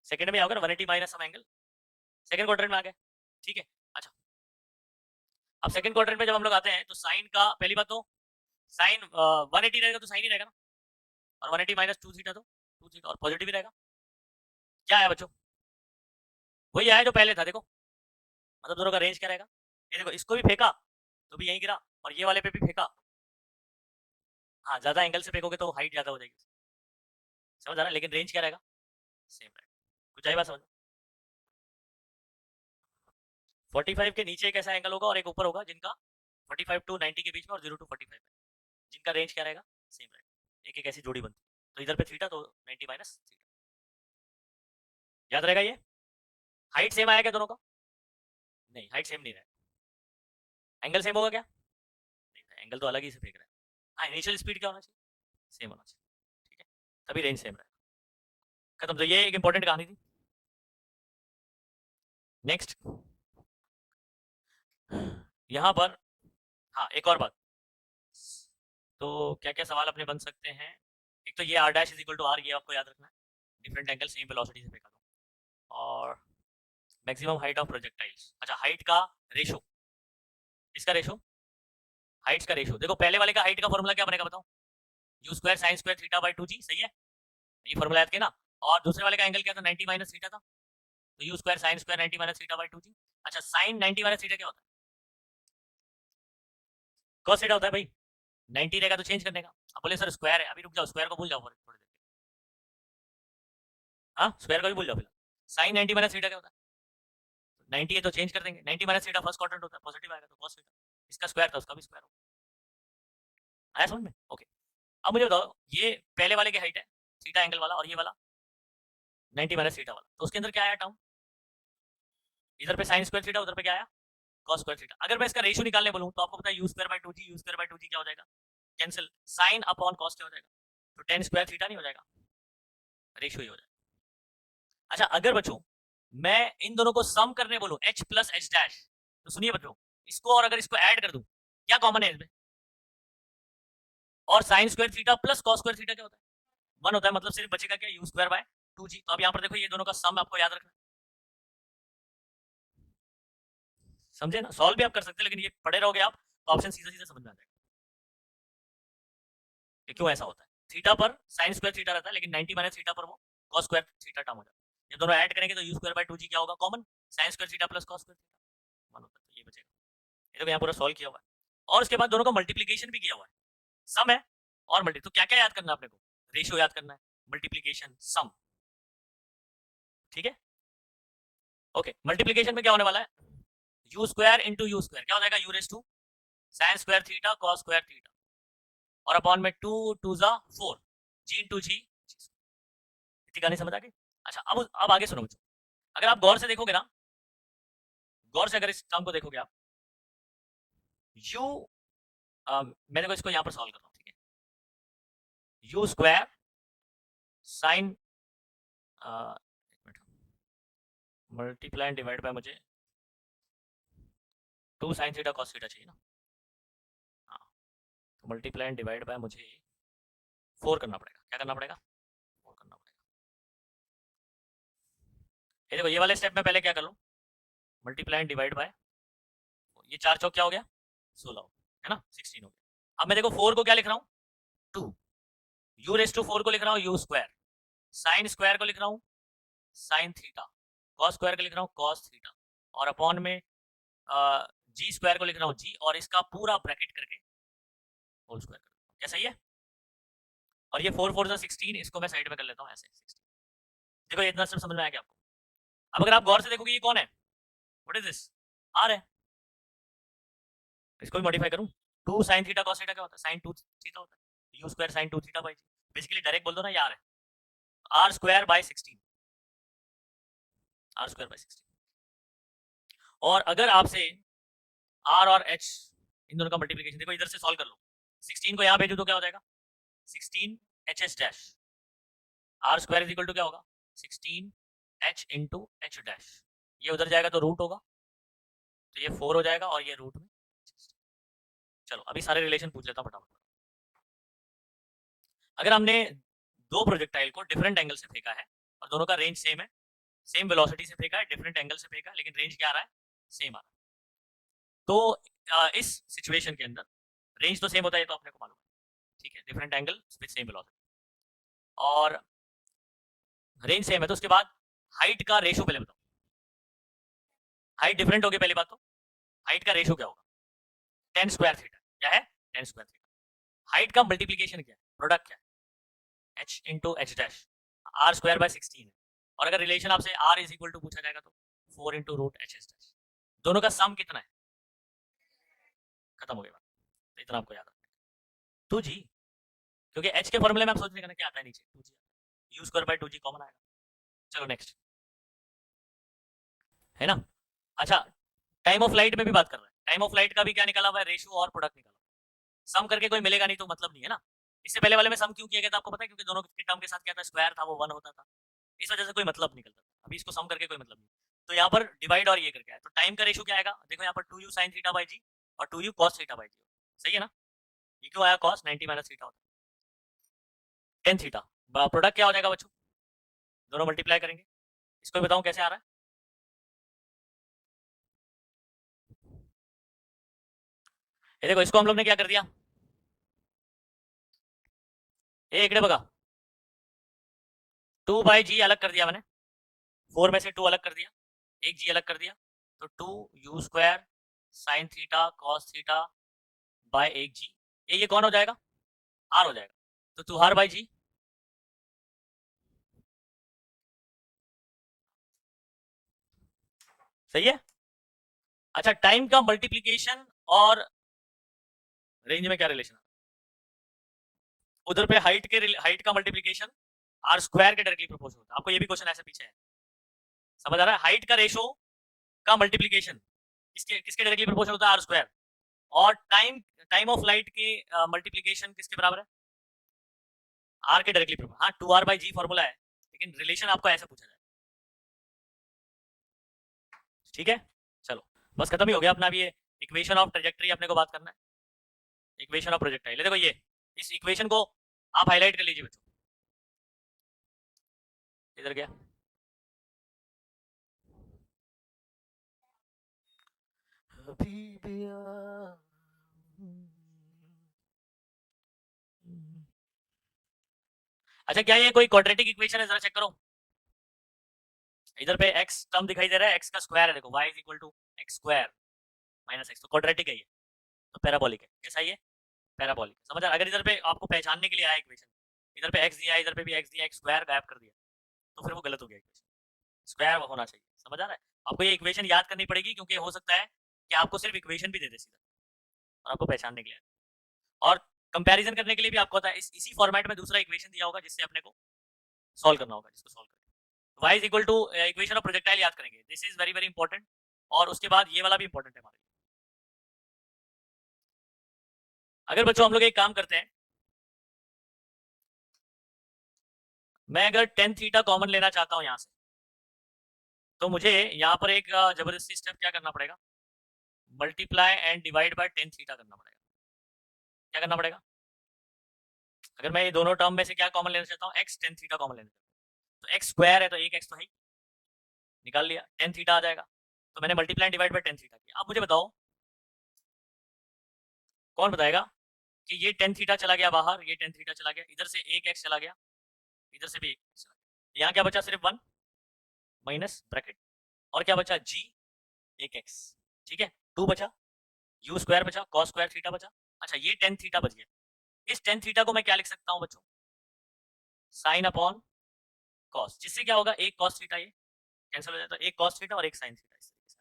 सेकंड में आओगे ना, 180 minus some angle second quadrant में आ गए, ठीक है। अच्छा अब सेकंड क्वाड्रेंट में जब हम लोग आते हैं तो साइन का, पहली बात तो साइन 180 रहेगा तो साइन ही रहेगा ना, और 180 माइनस 2 थीटा तो 2 थीटा, और पॉजिटिव ही रहेगा। क्या है बच्चों, वही आया जो पहले था, देखो मतलब दोनों का रेंज क्या रहेगा, ये देखो इसको भी फेंका तो भी यहीं गिरा, और ये वाले पे भी फेंका, हाँ ज्यादा एंगल से फेंकोगे तो हाइट ज्यादा हो जाएगी, समझ आ रहा है, लेकिन रेंज क्या रहेगा, सेम रहेगा। कुछ आई बात समझ, 45 के नीचे एक ऐसा एंगल होगा और एक ऊपर होगा जिनका 45 टू 90 के बीच में, और 0 टू 45 में, जिनका रेंज क्या रहेगा, सेम रहेगा, एक एक ऐसी जोड़ी बनती है, तो इधर पे थीटा तो 90 माइनस थीटा, याद रहेगा ये। हाइट सेम आया क्या दोनों का, नहीं हाइट सेम नहीं रहेगा, एंगल सेम होगा क्या, नहीं एंगल तो अलग ही से फेंक रहा है, हाँ इनिशियल स्पीड क्या होना चाहिए, सेम होना चाहिए, ठीक है, तभी रेंज सेम रहेगा, खत्म। तो ये एक इंपॉर्टेंट कहानी थी। नेक्स्ट यहाँ पर, हाँ एक और बात, तो क्या क्या सवाल अपने बन सकते हैं, एक तो ये R dash is equal to R, ये आपको याद रखना है, डिफरेंट एंगल सेम वेलोसिटी से फेंका दो, और मैक्सिमम हाइट ऑफ प्रोजेक्टाइल्स, अच्छा हाइट का रेशो, इसका रेशो, हाइट्स का रेशो, देखो पहले वाले का हाइट का फॉर्मूला क्या बनेगा बताओ, U square sine square theta by 2 जी, सही है, ये फॉर्मूला याद किया ना, और दूसरे वाले का एंगल क्या था 90 माइनस थीटा था, तो u square sine square 90 minus theta by 2 जी। अच्छा साइन 90 माइनस थीटा क्या होता है, कॉस थीटा होता है भाई, 90 रहेगा तो चेंज करने का, अब बोले सर स्क्वायर है, अभी रुक जाओ, स्क्वायर को भूल जाओ थोड़ी देर, हाँ स्क्वायर को भी भूल जाओ फिलहाल, साइन 90 माइनस थीटा क्या होता है, 90 है तो चेंज कर देंगे, 90 माइनस थीटा फर्स्ट क्वाड्रेंट होता है, पॉजिटिव आएगा तो cos थीटा, इसका स्क्वायर था उसका भी स्क्वायर होगा, आया समझ में, ओके। अब मुझे बताओ ये पहले वाले की हाइट है थीटा एंगल वाला, और ये वाला 90 माइनस थीटा वाला, तो उसके अंदर क्या आया टर्म, इधर पे साइन स्क्वायर थीटा, उधर पे क्या आया cos स्क्वायर थीटा, अगर मैं इसका रेशियो निकालने बोलूं तो आपको पता है u square by 2g, you square by 2g क्या हो जाएगा, कैंसिल, साइन अपॉन cos क्या हो जाएगा, तो tan स्क्वायर थीटा नहीं हो जाएगा, रेशियो ही हो जाएगा। अच्छा अगर बच्चों मैं इन दोनों को सम करने बोलूं h प्लस h डैश, तो सुनिए बच्चों, इसको और अगर इसको ऐड कर दूं, क्या कॉमन है इसमें, और sign square theta plus cos square theta क्या होता है 1 होता है, मतलब सिर्फ बचेगा क्या यू स्क्वायर बाय 2g, तो अब यहाँ पर देखो ये दोनों का सम आपको याद रखना, समझे ना, सॉल्व भी आप कर सकते हैं, लेकिन ये पढ़े रहोगे आप तो ऑप्शन सीधा सीधा समझ में आ जाएगा कि क्यों ऐसा होता है, थीटा पर साइन स्क्वायर थीटा रहता है, लेकिन 90 माइनस थीटा पर वो cos स्क्वायर थीटा टर्म हो जाता है, ये दोनों ऐड करेंगे तो यू स्क्वायर बाय 2g क्या होगा common, sign square theta plus cos square theta 1 होता है, तो ये बचेगा, ये तो यहाँ पूरा सॉल्व किया हुआ है, और उसके बाद दोनों का मल्टीप्लीकेशन भी किया हुआ है, सम है और मल्टी, तो क्या क्या याद करना है अपने को, रेशियो याद करना है, मल्टीप्लीकेशन सम, ठीक है, ओके। मल्टीप्लीकेशन में क्या होने वाला है, u square into u square क्या हो जाएगा, u raise to sine square theta cos square theta, और अपॉन में 2 2 जा 4 जी इंटू जी, इतनी कहानी समझ आ गई। अच्छा अब आगे सुनो बच्चों, अगर आप गौर से देखोगे ना, गौर से अगर इस टर्म को देखोगे आप, यू मैं देखो इसको यहाँ पर सॉल्व कर रहा हूँ, ठीक है, u square sign multiply and divide by, मुझे 2 साइन थीटा cos थीटा चाहिए ना, हाँ तो मल्टीप्लाई एंड डिवाइड बाय मुझे 4 करना पड़ेगा, क्या करना पड़ेगा 4 करना पड़ेगा, ये देखो ये वाले स्टेप में पहले क्या कर लूँ, मल्टीप्लाई एंड डिवाइड बाय, ये 4 चौक क्या हो गया 16 हो गया, है ना 16 हो गया, अब मैं देखो 4 को क्या लिख रहा हूँ 2, यू रेस टू 4 को लिख रहा हूँ यू स्क्वायर, साइन स्क्वायर को लिख रहा हूँ साइन थीटा, कॉस स्क्वायर को लिख रहा हूँ कॉस थीटा, और अपॉन में जी स्क्वायर को लिख रहा हूँ जी, और इसका पूरा ब्रैकेट करके होल स्क्वायर कर, क्या सही है? और ये 4 4 16, इसको मैं साइड में कर लेता हूँ ऐसे 16। देखो ये इतना सब समझ में आया क्या आपको? अब अगर आप गौर से देखोगे ये कौन है, व्हाट इज दिस, आर है, इसको भी मॉडिफाई करूं, 2 sin थीटा cos थीटा क्या होता है, sin 2 थीटा होता है, u square sin 2 theta by, basically direct बोल दो ना, ये आर है, r square by 16, r square by 16। और अगर आपसे r और h इन दोनों का मल्टीप्लिकेशन देखो, इधर से सॉल्व कर लो, 16 को यहां भेजो तो क्या हो जाएगा 16 hs dash, r square is equal to क्या होगा 16 h इंटू h डैश, ये उधर जाएगा तो रूट होगा, तो ये 4 हो जाएगा और ये रूट में। चलो अभी सारे रिलेशन पूछ लेता हूं फटाफट। अगर हमने दो प्रोजेक्टाइल को डिफरेंट एंगल से फेंका है और दोनों का रेंज सेम है, सेम वेलोसिटी से फेंका है, डिफरेंट एंगल से फेंका है, लेकिन रेंज क्या आ रहा है सेम आ रहा है, तो इस सिचुएशन के अंदर रेंज तो सेम होता है, तो अपने को मालूम है, ठीक है, different angle with same velocity, और रेंज सेम है, तो उसके बाद हाइट का रेशो पहले बताओ, हाइट डिफरेंट होगी पहली बात, तो हाइट का रेशो क्या होगा 10 स्क्वायर थीटा, क्या है 10 स्क्वायर थीटा, हाइट का मल्टीप्लीकेशन क्या है, प्रोडक्ट क्या है h into H dash, R square by 16 है, और अगर रिलेशन आपसे r इज इक्वल टू पूछा जाएगा तो 4 into root H S dash, दोनों का सम कितना है, खत्म हो गया, तो इतना आपको याद रखना है 2g, क्योंकि h के फॉर्मूले में आप सोचने का क्या आता है नीचे 2g, you square by 2g common आएगा। चलो नेक्स्ट, है ना। अच्छा, टाइम ऑफ लाइट में भी बात कर रहे हैं, टाइम ऑफ लाइट का भी क्या निकाला हुआ है, रेशियो और प्रोडक्ट निकाला, सम करके कोई मिलेगा नहीं तो मतलब नहीं है ना। इससे पहले वाले में सम क्यों किया गया था आपको पता है, क्योंकि दोनों के टर्म के साथ क्या था, स्क्वायर था, वो 1 होता था, इस वजह से कोई मतलब निकलता था, अभी इसको सम करके कोई मतलब नहीं, तो यहाँ पर डिवाइड और ये करके आया, तो टाइम का रेशियो क्या आएगा, देखो यहाँ पर 2u sin थीटा बाई जी और 2u cos थीटा बाई जी, सही है ना, ये क्यों आया cos 90 माइनस थीटा होता है 10 थीटा, प्रोडक्ट क्या हो जाएगा बच्चों, दोनों मल्टीप्लाई करेंगे, इसको बताऊं कैसे आ रहा है, ये देखो इसको हम लोग ने क्या कर दिया, एक बगा 2 बाई जी अलग कर दिया मैंने, 4 में से 2 अलग कर दिया, एक जी अलग कर दिया, तो 2u square sine theta cos theta by एक जी, ये कौन हो जाएगा आर हो जाएगा, तो 2 r बाई जी, सही है। अच्छा, टाइम का मल्टीप्लीकेशन और रेंज में क्या रिलेशन है, उधर पे हाइट का मल्टीप्लीकेशन आर स्क्वायर के डायरेक्टली प्रोपोर्शनल होता है, आपको ये भी क्वेश्चन ऐसे पीछे है, समझ आ रहा है, हाइट का रेशो का मल्टीप्लीकेशन किसके किसके डायरेक्टली प्रोपोर्शनल होता है आर स्क्वायर, और टाइम टाइम ऑफ लाइट के मल्टीप्लीकेशन किसके बराबर है आर के डायरेक्टली प्रोपोर्शनल, हाँ 2r बाई जी फॉर्मूला है, लेकिन रिलेशन आपको ऐसे पूछा जाए, ठीक है। चलो बस खत्म ही हो गया अपना, अभी ये इक्वेशन ऑफ ट्रेजेक्टरी अपने को बात करना है, इक्वेशन ऑफ प्रोजेक्टाइल, देखो ये इस इक्वेशन को आप हाईलाइट कर लीजिए बच्चों, इधर गया, अच्छा क्या ये कोई क्वाड्रेटिक इक्वेशन है, जरा चेक करो, इधर पे x टर्म दिखाई दे रहा है, x का स्क्वायर है, देखो y is equal to x square minus x, तो क्वाड्रेटिक है ये, तो पैराबोलिक है, कैसा ये पैराबोलिक, समझ आ, अगर इधर पे आपको पहचानने के लिए आया इक्वेशन, इधर पे x दिया, इधर पे भी x दिया, x स्क्वायर गायब कर दिया, तो फिर वो गलत हो गया इक्वेशन, स्क्वायर होना चाहिए, समझ आ रहा है, आपको ये इक्वेशन याद करनी पड़ेगी, क्योंकि हो सकता है कि आपको सिर्फ इक्वेशन भी दे दे सीधा, और आपको पहचानने के लिए, और कंपैरिजन करने के लिए भी आपको होता है, इसी फॉर्मेट में दूसरा इक्वेशन दिया होगा जिससे अपने को सॉल्व करना होगा, जिसको सॉल्व करके y is equal to equation of projectile याद करेंगे, this is very very important, और उसके बाद ये वाला भी इंपॉर्टेंट है हमारे, अगर बच्चों हम लोग एक काम करते हैं, मैं अगर टेन थीटा कॉमन लेना चाहता हूं यहां से, तो मुझे यहाँ पर एक जबरदस्ती स्टेप क्या करना पड़ेगा, multiply and divide by tan theta करना पड़ेगा, क्या करना पड़ेगा, अगर मैं ये दोनों टर्म में से क्या कॉमन लेना चाहता हूँ, एक्स टेन थीटा कॉमन लेना चाहता हूँ, तो एक्स स्क्वायर है तो एक एक्स तो है, निकाल लिया, टेन थीटा आ जाएगा, तो मैंने multiply divide by tan theta किया, अब मुझे बताओ कौन बताएगा कि ये टेन थीटा चला गया बाहर, ये टेन थीटा चला गया, इधर से एक एक्स चला गया, इधर से भी एक एक्स चला गया, यहाँ क्या बचा सिर्फ वन माइनस ब्रैकेट, और क्या बचा जी एक एक्स, ठीक है, टू बचा, यू स्क्वायर बचा, कॉस स्क्वायर थीटा बचा। अच्छा ये टेन थीटा बच गया, इस टेन थीटा को मैं क्या लिख सकता हूँ बच्चों, साइन अपॉन कॉस, जिससे क्या होगा एक कॉस थीटा ये कैंसिल हो जाता है, एक कॉस थीटा और एक साइन थीटा, इस तरीके से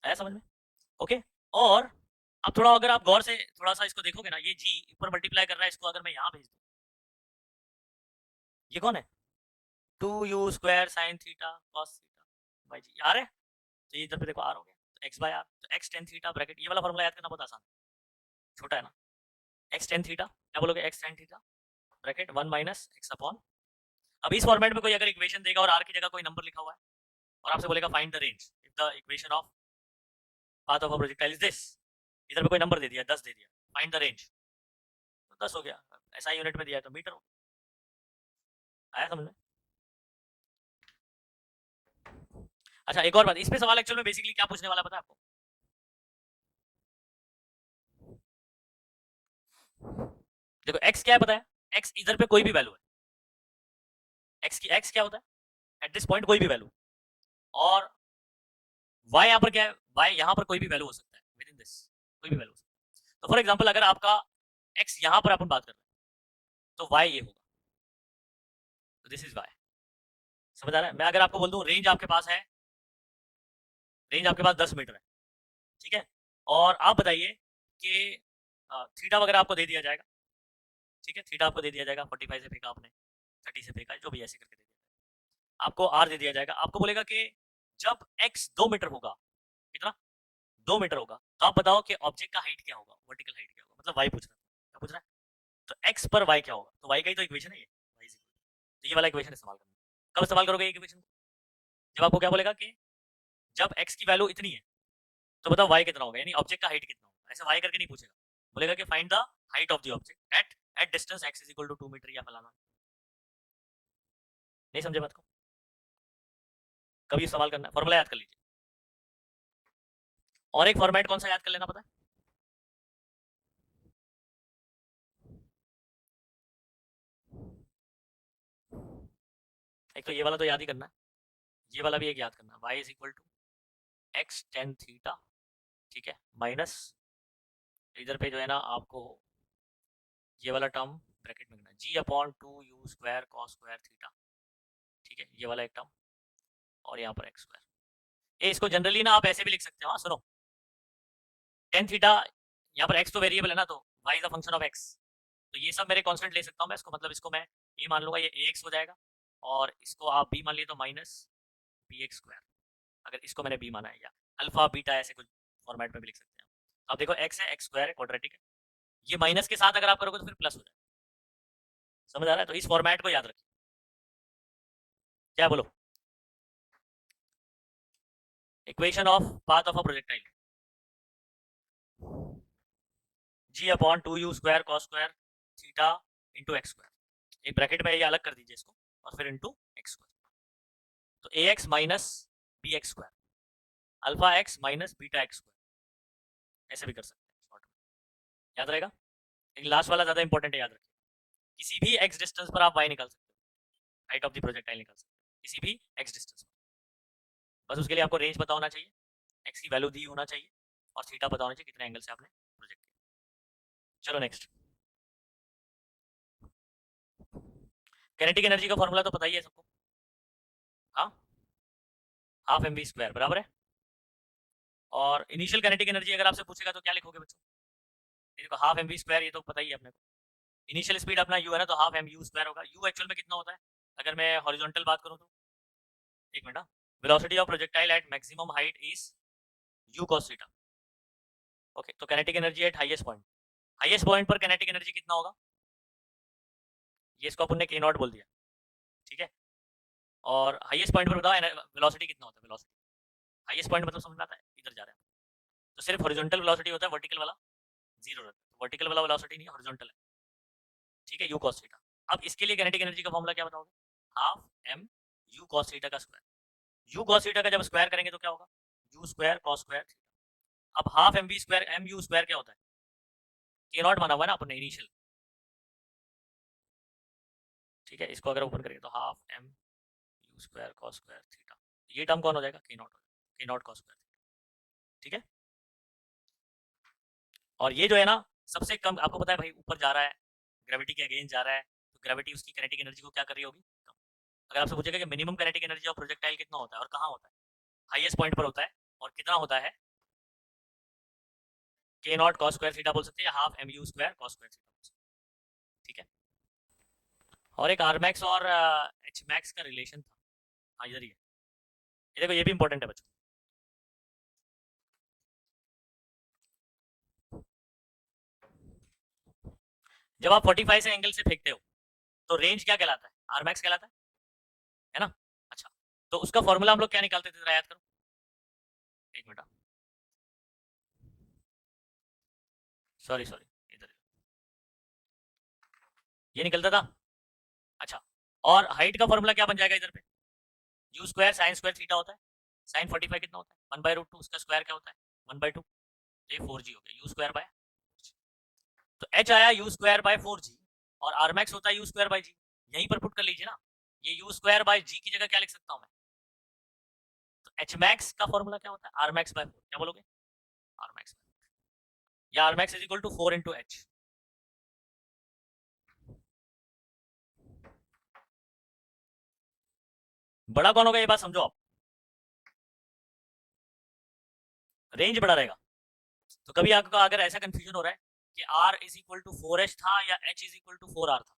आया समझ में? ओके। और अब थोड़ा अगर आप गौर से थोड़ा सा इसको देखोगे ना, ये जी ऊपर मल्टीप्लाई कर रहा है, इसको अगर मैं यहाँ भेज दूँ, ये कौन है, two u square sine theta cos theta by g, आ रहा है, तो ये इधर पे देखो आर हो गया, तो एक्स बाय आर, तो एक्स टेन थीटा ब्रैकेट, ये वाला फॉर्मूला याद करना बहुत आसान है, छोटा है ना, एक्स टेन थीटा क्या बोलोगे, x tan theta bracket one minus x upon, अब इस फॉर्मेट में कोई अगर इक्वेशन देगा और आर की जगह कोई नंबर लिखा हुआ है और आपसे बोलेगा find the range if the equation of path of a projectile is this, इधर पे कोई नंबर दे दिया 10 दे दिया, फाइंड द रेंज, तो 10 हो गया, ऐसा यूनिट में दिया है तो मीटर हो, आया समझ में? अच्छा एक और बात, इस पे सवाल एक्चुअल में बेसिकली क्या पूछने वाला पता है आपको, देखो x क्या है पता है, x इधर पे कोई भी वैल्यू है, x की x क्या होता है एट दिस पॉइंट कोई भी वैल्यू, और y यहाँ पर क्या है, y यहाँ पर कोई भी वैल्यू हो सकता है विद इन दिस, कोई भी वैल्यू हो सकता है, तो फॉर एग्जांपल अगर आपका x यहाँ पर अपन बात कर रहे हैं तो y ये होगा, तो दिस इज y, समझ आ रहा है? मैं अगर आपको बोल दूं रेंज आपके पास है, रेंज आपके पास 10 मीटर है, ठीक है, और आप बताइए कि थीटा वगैरह आपको दे दिया जाएगा, ठीक है, थीटा आपको दे दिया जाएगा, 45 से फेंका आपने, 30 से फेंका, जो भी ऐसे करके दे दिया जाएगा, आपको आर दे दिया जाएगा, आपको बोलेगा कि जब x 2 मीटर होगा, कितना 2 मीटर होगा, तो आप बताओ कि ऑब्जेक्ट का हाइट क्या होगा, वर्टिकल हाइट क्या होगा, मतलब y पूछ रहा है, क्या पूछ रहा है, तो x पर y क्या होगा, तो y का ही तो इक्वेशन है ये, y तो ये वाला इक्वेशन इस्तेमाल करना, कब इस्तेमाल करोगे ये इक्वेशन, जब आपको क्या बोलेगा कि जब x की वैल्यू इतनी है तो बताओ y कितना होगा, यानी ऑब्जेक्ट का हाइट कितना होगा, ऐसे y करके नहीं पूछेगा, बोलेगा कि find the height of the object at distance x is equal to 2 metre या फलाना, नहीं समझे बात को, कभी सवाल करना है फॉर्मूला याद कर लीजिए, और एक फॉर्मेट कौन सा याद कर लेना पता है, एक तो ये वाला तो याद ही करना है, ये वाला भी एक याद करना, y is equal to x tan theta, ठीक है, माइनस इधर पे जो है ना आपको ये वाला टर्म ब्रैकेट में g upon two u square cos square theta, ठीक है, ये वाला एक टर्म, और यहाँ पर एक्स स्क्वायर, ये इसको जनरली ना आप ऐसे भी लिख सकते हो, हाँ सुनो, टेन थीटा, यहाँ पर एक्स तो वेरिएबल है ना, तो y is a function of x, तो ये सब मेरे कांस्टेंट ले सकता हूँ मैं इसको, मतलब इसको मैं ये मान लूंगा, ये ए एक्स हो जाएगा, और इसको आप बी मान लिए तो माइनस बी एक्स स्क्वायर, अगर इसको मैंने बी माना है, या अल्फा बीटा ऐसे कुछ फॉर्मेट में भी लिख सकते हैं, तो आप देखो एक्स है, एक्स स्क्वायर है, क्वाड्रेटिक है, ये माइनस के साथ अगर आप करोगे तो फिर प्लस हो जाएगा, समझ आ रहा है? तो इस फॉर्मेट को याद रखिए, क्या बोलो, equation of path of a projectile, g upon two u square cos square theta into x square, एक ब्रैकेट में ये अलग कर दीजिए इसको, और फिर इंटू एक्स स्क्वायर, तो a x minus b x square, alpha x minus beta x square, ऐसे भी कर सकते हैं शॉर्ट में, याद रहेगा, लेकिन लास्ट वाला ज़्यादा इंपॉर्टेंट है, याद रखिए, किसी भी एक्स डिस्टेंस पर आप वाई निकाल सकते हो, हाइट ऑफ द प्रोजेक्टाइल निकाल सकते हो किसी भी एक्स डिस्टेंस पर, बस उसके लिए आपको रेंज पता होना चाहिए, एक्स की वैल्यू दी होना चाहिए, और थीटा पता होना चाहिए कितने एंगल से आपने प्रोजेक्ट किया। चलो नेक्स्ट, कैनेटिक एनर्जी का फॉर्मूला तो पता ही है सबको, हाँ, हाफ एम वी स्क्वायर बराबर है, और इनिशियल कैनेटिक एनर्जी अगर आपसे पूछेगा तो क्या लिखोगे बच्चों, ये देखो हाफ एम वी स्क्वायर, ये तो पता ही है अपने को, इनिशियल स्पीड अपना यू है ना, तो हाफ एम यू स्क्वायर होगा, यू एक्चुअल में कितना होता है, अगर मैं हॉरिजॉन्टल बात करूँ तो, एक minute, velocity of projectile at maximum height is u cos theta, okay, तो kinetic energy at highest point पर कैनेटिक एनर्जी कितना होगा, ये इसको अपन ने के नॉट बोल दिया, ठीक है, और हाईएस्ट पॉइंट पर बताओ वेलोसिटी कितना होता है, वेलोसिटी हाईएस्ट पॉइंट मतलब समझ में आता है, इधर जा रहा है, तो सिर्फ हॉरिजॉन्टल वेलोसिटी होता है, वर्टिकल वाला जीरो रहता है, वर्टिकल वाला वेलोसिटी नहीं, हॉरिजॉन्टल है, ठीक है, यू cos थीटा। अब इसके लिए कैनेटिक एनर्जी का फॉर्मूला क्या बताओगे, half m u cos theta का स्क्वायर, यू cos थीटा का जब स्क्वायर करेंगे तो क्या होगा, यू स्क्वायर cos स्क्वायर, अब half m v square m u square क्या होता है, के नॉट माना हुआ है ना अपने इनिशियल, ठीक है। इसको अगर ओपन करेंगे तो half m u square cos square theta, ये टर्म कौन हो जाएगा, के नॉट, के नॉट कॉस स्क्वायर, ठीक है। और ये जो है ना सबसे कम, आपको पता है भाई ऊपर जा रहा है, ग्रेविटी के अगेंस्ट जा रहा है, तो ग्रेविटी उसकी काइनेटिक एनर्जी को क्या कर रही होगी, कम। अगर आपसे पूछेगा कि minimum kinetic energy of projectile कितना होता है और कहाँ होता है, हाईएस्ट पॉइंट पर होता है, और कितना होता है, के नॉट कॉस स्क्वायर थीटा बोल सकते हैं, half m u square cos square theta, ठीक है। और एक आर मैक्स और एच मैक्स का रिलेशन था, हाँ इधर ही है, ये देखो ये भी इंपॉर्टेंट है बच्चों। जब आप 45 से एंगल से फेंकते हो तो रेंज क्या कहलाता है, आर मैक्स कहलाता है ना। अच्छा, तो उसका फॉर्मूला हम लोग क्या निकालते थे, याद करो, एक मिनट, सॉरी सॉरी, इधर ये निकलता था। अच्छा, और हाइट का फॉर्मूला क्या बन जाएगा इधर पे, you square sine square theta होता है, साइन 45 कितना होता है, 1/√2, उसका स्क्वायर क्या होता है 1/2, ये 4g हो गया, यू स्क्वायर बाय, तो h आया यू स्क्वायर बाय 4g, और आर मैक्स होता है यू स्क्वायर बाय जी, यहीं पर पुट कर लीजिए ना, ये यू स्क्वायर बाय जी की जगह क्या लिख सकता हूं मैं, तो एच मैक्स का फॉर्मूला क्या होता है, आर मैक्स बाय 4, क्या बोलोगे, आर मैक्स, या R max is equal to 4 into H. बड़ा कौन होगा ये बात समझो आप, रेंज बड़ा रहेगा। तो कभी आपका अगर ऐसा कंफ्यूजन हो रहा है कि are is equal to 4h था या H is equal to 4r था,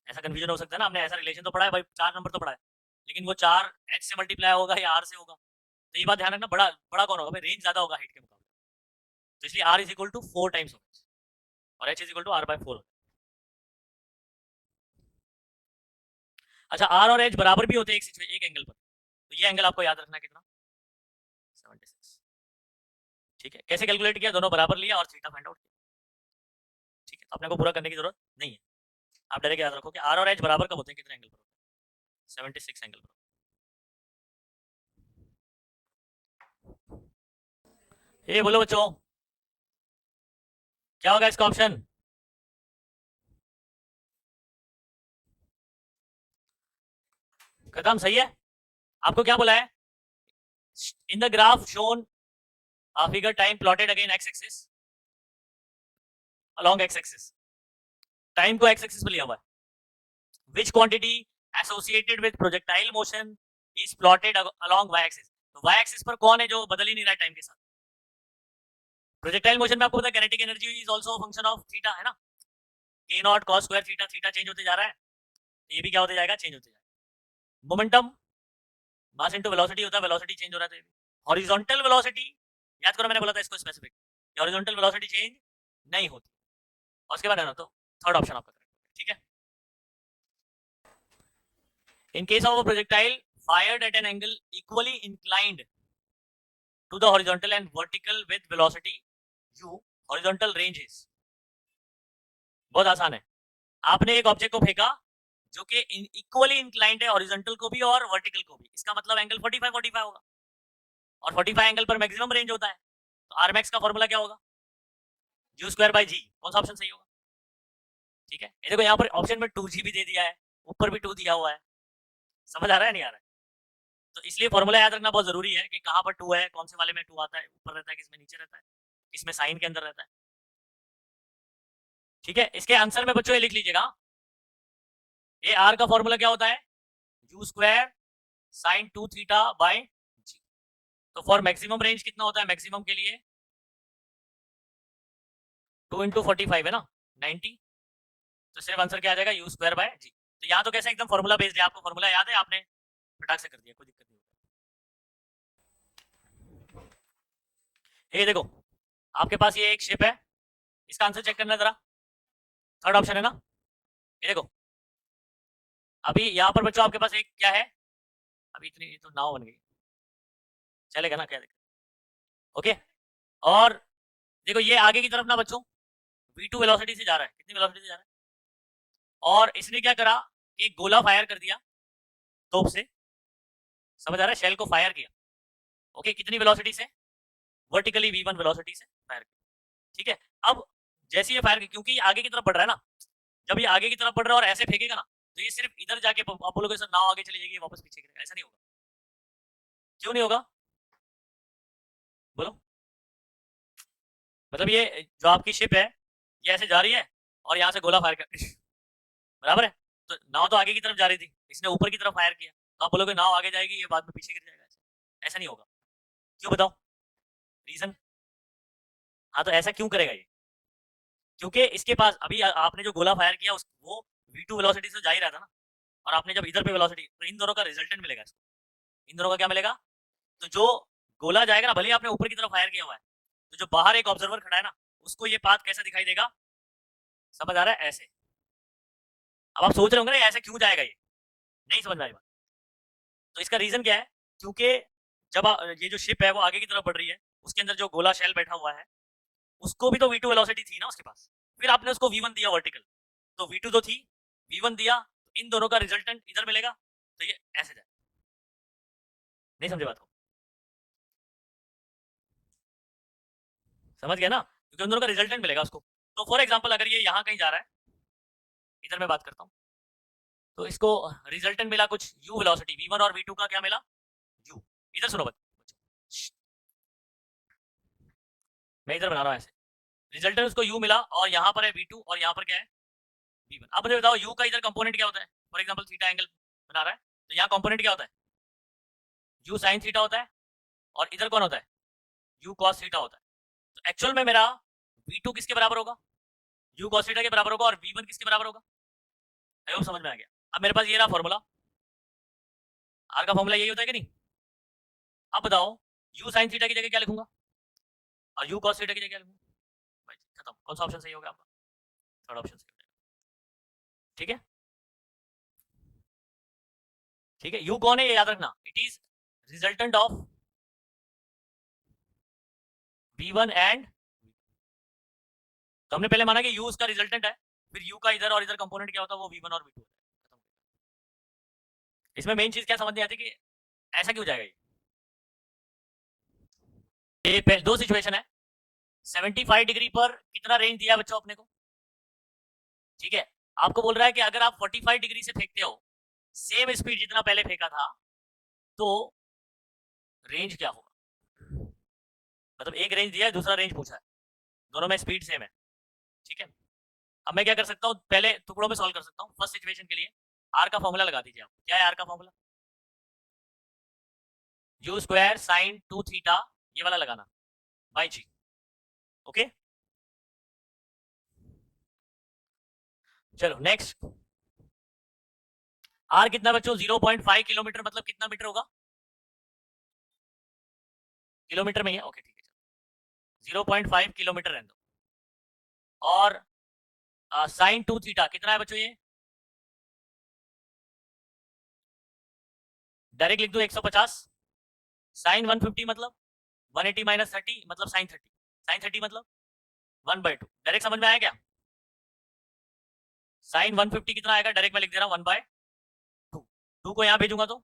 ऐसा कंफ्यूजन हो सकता है ना, हमने ऐसा रिलेशन तो पढ़ा है भाई, 4 नंबर तो पढ़ा है, लेकिन वो 4 एच से मल्टीप्लाई होगा या आर से होगा, तो ये बात ध्यान रखना, बड़ा बड़ा कौन होगा भाई, रेंज ज्यादा होगा हाइट के मुकाबले, तो इसलिए R is equal to 4 times होगा, और H is equal to R by 4। अच्छा, आर और एच बराबर भी होते हैं एक एंगल पर, तो ये एंगल आपको याद रखना कितना, 76, ठीक है। कैसे कैलकुलेट किया, दोनों बराबर लिया और थीटा फाइंड आउट किया, ठीक है। तो अपने को पूरा करने की जरूरत नहीं है, आप डायरेक्ट याद रखो कि आर और एच बराबर कब होते हैं, कितने एंगल पर होते हैं, 76 एंगल पर। ये बोलो बच्चों, क्या होगा इसका ऑप्शन, खत्म, सही है। आपको क्या बोला है, in the graph shown figure time plotted again x axis, along x axis, time को एक्स एक्सिस पे लिया हुआ है, which quantity associated with projectile motion is plotted along y axis, तो y axis पर कौन है जो बदल ही नहीं रहा है टाइम के साथ, प्रोजेक्टाइल मोशन में आपको पता है kinetic energy is also function of theta, है ना, k not cos square theta, theta change होते जा रहा है, तो ये भी क्या होते जाएगा, चेंज होते जाएगा। मोमेंटम मास इनटू वेलोसिटी होता है, वेलोसिटी चेंज हो रहा है, हॉरिजॉन्टल वेलोसिटी, याद करो मैंने बोला था इसको स्पेसिफिक, हॉरिजॉन्टल वेलोसिटी चेंज नहीं होती, और उसके बाद है ना, तो थर्ड ऑप्शन आपका करेक्ट, ठीक है। In case of a projectile fired at an angle equally inclined to the horizontal and vertical with velocity u, horizontal range is, बहुत आसान है, आपने एक ऑब्जेक्ट को फेंका जो कि इक्वली इंक्लाइंड है हॉरिजॉन्टल को भी और वर्टिकल को भी, इसका मतलब एंगल 45 होगा, और 45 एंगल पर मैक्सिमम रेंज होता है, तो आर मैक्स का फॉर्मूला क्या होगा, यू स्क्वायर बाय जी, कौन सा ऑप्शन सही होगा, ठीक है। ये देखो यहाँ पर ऑप्शन में 2g भी दे दिया है, ऊपर भी 2 दिया हुआ है, समझ आ रहा है नहीं आ रहा है, तो इसलिए फॉर्मूला याद रखना बहुत जरूरी है कि कहाँ पर 2 है, कौन से वाले में 2 आता है, ऊपर रहता है किसमें नीचे रहता है, किसमें साइन के अंदर रहता है, ठीक है। इसके आंसर में बच्चों ये लिख लीजिएगा, ए आर का फॉर्मूला क्या होता है, u square sine 2 theta by g, तो फॉर मैक्सिमम रेंज कितना होता है, मैक्सिमम के लिए 2 इंटू 45 है ना 90, तो सिर्फ आंसर क्या आ जाएगा, यू स्क्वायर बाय जी। तो यहाँ तो कैसे एकदम फॉर्मूला बेस्ड है, आपको फॉर्मूला याद है, आपने फटाक से कर दिया, कोई दिक्कत नहीं। ये देखो आपके पास ये एक शेप है, इसका आंसर चेक करना जरा, थर्ड ऑप्शन है ना, ये देखो अभी यहाँ पर बच्चों आपके पास एक क्या है, अभी इतनी तो नाव बन गई, चलेगा ना, क्या दिक्कत, ओके। और देखो ये आगे की तरफ ना बच्चों v2 वेलोसिटी से जा रहा है, कितनी वेलोसिटी से जा रहा है, और इसने क्या करा, एक गोला फायर कर दिया तोप से, समझ आ रहा है, शेल को फायर किया, ओके, कितनी वेलोसिटी से, वर्टिकली v1 वेलोसिटी से फायर किया, ठीक है। अब जैसे ये फायर, क्योंकि ये आगे की तरफ बढ़ रहा है ना, जब ये आगे की तरफ बढ़ रहा है और ऐसे फेंकेगा ना, तो ये सिर्फ इधर जाके आप बोलोगे सर नाव आगे चली जाएगी, वापस पीछे गिरेगा, ऐसा नहीं होगा। क्यों नहीं होगा बोलो? मतलब ये जो आपकी शिप है, ये ऐसे जा रही है और यहाँ से गोला फायर कर बराबर है, तो नाव तो आगे की तरफ जा रही थी, इसने ऊपर की तरफ फायर किया, तो आप बोलोगे नाव आगे जाएगी, ये बाद में पीछे गिर जाएगा, ऐसा नहीं होगा। क्यों बताओ रीजन? हाँ तो ऐसा क्यों करेगा ये? क्योंकि इसके पास अभी आपने जो गोला फायर किया वो v2 वेलोसिटी से जा ही रहा था ना, और आपने जब इधर पे वेलोसिटी, तो इन दोनों का रिजल्टेंट मिलेगा इसको। इन दोनों का क्या मिलेगा? तो जो गोला जाएगा ना, भले ही आपने ऊपर की तरफ फायर किया हुआ है, तो जो बाहर एक ऑब्जर्वर खड़ा है ना, उसको ये पाथ कैसा दिखाई देगा? समझ आ रहा है? ऐसे। अब आप सोच रहे होंगे ना ऐसे क्यों जाएगा ये, नहीं समझ में आई बात? तो इसका रीजन क्या है? क्योंकि जब ये जो शिप है वो आगे की तरफ बढ़ रही है, उसके अंदर जो गोला शेल बैठा हुआ है, उसको भी तो v2 वेलोसिटी थी ना उसके पास, फिर आपने उसको v1 दिया वर्टिकल, तो v2 तो थी, v1 दिया, तो इन दोनों का रिजल्टेंट इधर मिलेगा, तो ये ऐसे जाए। नहीं समझे बात को? समझ गया ना? क्योंकि उन दोनों का रिजल्टेंट मिलेगा उसको। तो फॉर एग्जाम्पल अगर ये यहाँ कहीं जा रहा है, इधर मैं बात करता हूँ, तो इसको रिजल्टेंट मिला कुछ u वेलोसिटी, v1 और v2 का क्या मिला? u। इधर सुनो बच्चों, मैं इधर बना रहा हूँ ऐसे, रिजल्टेंट उसको u मिला, और यहाँ पर है v2 और यहाँ पर क्या है? v1। अब मुझे बताओ u का इधर कंपोनेंट क्या होता है? फॉर एग्जाम्पल थीटा एंगल बना रहा है, तो यहाँ कंपोनेंट क्या होता है? u साइन थीटा होता है, और इधर कौन होता है? u cos थीटा होता है। तो एक्चुअल में मेरा v2 किसके बराबर होगा? u cos थीटा के बराबर होगा, और v1 किसके बराबर होगा? आई होप समझ में आ गया। अब मेरे पास ये रहा फॉर्मूला, r का फॉर्मूला यही होता है कि नहीं? अब बताओ u sin थीटा की जगह क्या लिखूंगा, और u cos थीटा की जगह क्या लिखूंगा? भाई खत्म, कौन सा ऑप्शन सही होगा आपका? थर्ड ऑप्शन सही होगा। ठीक है, ठीक है, u कौन है ये याद रखना, it is resultant of v1 and, तो हमने पहले माना कि u उसका रिजल्टेंट है, फिर u का इधर और इधर कंपोनेंट क्या होता है? वो v1 और v2 होता है। इसमें मेन चीज क्या समझ नहीं आती कि ऐसा क्यों जाएगा ये दो सिचुएशन है, 75 डिग्री पर कितना रेंज दिया बच्चों अपने को? ठीक है, आपको बोल रहा है कि अगर आप 45 डिग्री से फेंकते हो, सेम स्पीड जितना पहले फेंका था, तो रेंज क्या होगा? मतलब एक रेंज दिया है, दूसरा रेंज पूछा है, दोनों में स्पीड सेम है। ठीक है, अब मैं क्या कर सकता हूँ, पहले टुकड़ों में सॉल्व कर सकता हूँ। फर्स्ट सिचुएशन के लिए आर का फॉर्मूला लगा दीजिए आप। क्या है आर का formula? You square sine 2 theta, ये वाला लगाना, बाई जी। ओके, चलो नेक्स्ट। आर कितना बच्चों? 0.5 किलोमीटर, मतलब कितना मीटर होगा? किलोमीटर में ही है, ओके ठीक है, 0.5 किलोमीटर रहने दो। और साइन 2 थीटा कितना है बच्चों? ये डायरेक्ट लिख दो 150, साइन 150 मतलब 180 माइनस 30 मतलब साइन 30, साइन 30 मतलब 1/2। डायरेक्ट समझ में आया क्या? साइन 150 कितना आएगा? डायरेक्ट मैं लिख दे रहा हूँ 1/2, 2 को यहाँ भेजूंगा तो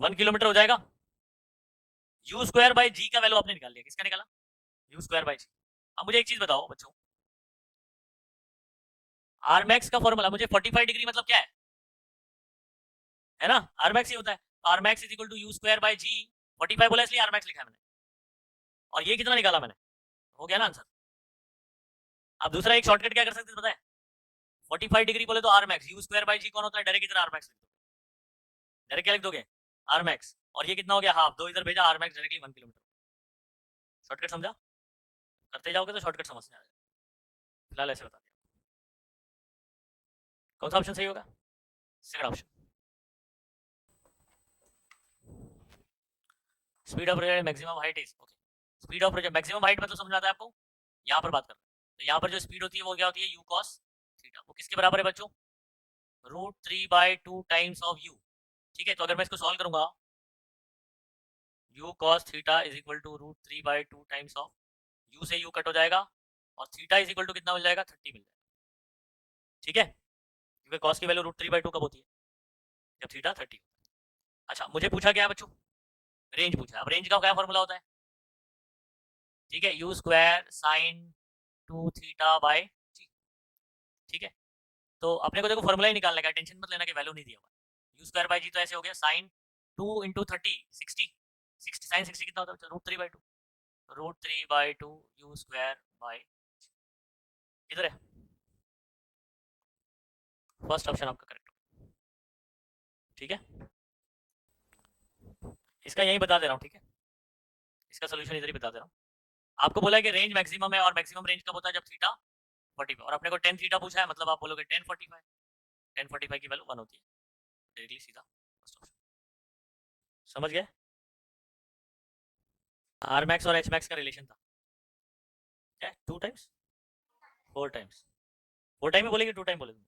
1 किलोमीटर हो जाएगा। यू स्क्वायर बाई जी का वैल्यू आपने निकाल लिया, किसका निकाला? यू स्क्वायर बाई जी। अब मुझे एक चीज बताओ बच्चों, आर मैक्स का फॉर्मूला, मुझे 45 डिग्री मतलब क्या है ना? आर मैक्स ही होता है, R max is equal to u square by g. 45 बोला इसलिए आर मैक्स लिखा है मैंने, और ये कितना निकाला मैंने? हो गया ना आंसर। अब दूसरा एक शॉर्टकट क्या कर सकते हैं पता है? 45 डिग्री बोले तो R max, u square by g कौन होता है? डायरेक्ट इधर आर मैक्स लिख दो, डायरेक्ट क्या लिख दोगे? Are max. और ये कितना हो गया? हाफ, दो इधर भेजा, R max directly 1 kilometre. Shortcut समझा? करते जाओगे तो शॉर्टकट समझ में आ जाएगा, फिलहाल ऐसे बता दिया। कौन सा ऑप्शन सही होगा? Second option. Speed of project maximum height is, okay, speed of project maximum height मतलब समझ आता है आपको? यहाँ पर बात कर रहे हैं, तो यहाँ पर जो स्पीड होती है वो क्या होती है? You cos theta. वो किसके बराबर है बच्चों? √3/2 टाइम्स ऑफ यू। ठीक है, तो अगर मैं इसको सॉल्व करूंगा, U cos theta is equal to √3/2 times of U, से यू कट हो जाएगा, और थीटा इज इक्वल टू कितना मिल जाएगा? 30 मिल जाएगा। ठीक है, क्योंकि कॉस की वैल्यू √3/2 कब होती है? जब थीटा 30। अच्छा, मुझे पूछा क्या है बच्चों? रेंज पूछा। अब रेंज का क्या फॉर्मूला होता है? ठीक है, u square sine 2 theta by g. ठीक है, तो अपने को देखो फॉर्मूला ही निकालने का, टेंशन मत लेना कि वैल्यू नहीं दिया हुआ। यू स्क्वायर बाय जी तो ऐसे हो गया साइन 2 इंटू 30 60 60 साइन 60 कितना होता है, √3/2 √3/2 यू स्क्वायर बाय, इधर है फर्स्ट ऑप्शन आपका करेक्ट। ठीक है, इसका यही बता दे रहा हूँ। ठीक है, इसका सोल्यूशन इधर ही बता दे रहा हूँ। आपको बोला है कि रेंज मैक्सिमम है, और मैक्सिमम रेंज कब होता है, जब थीटा 45, और अपने को 10 थीटा पूछा है, मतलब आप बोलोगे 1045, 1045 की वैल्यू 1 होती है, डायरेक्टली सीधा फर्स्ट ऑप्शन। समझ गए? आर मैक्स और एच मैक्स का रिलेशन था क्या, 2 टाइम्स 4 टाइम्स, 4 टाइम ही बोलेगे 2 टाइम बोलेगे?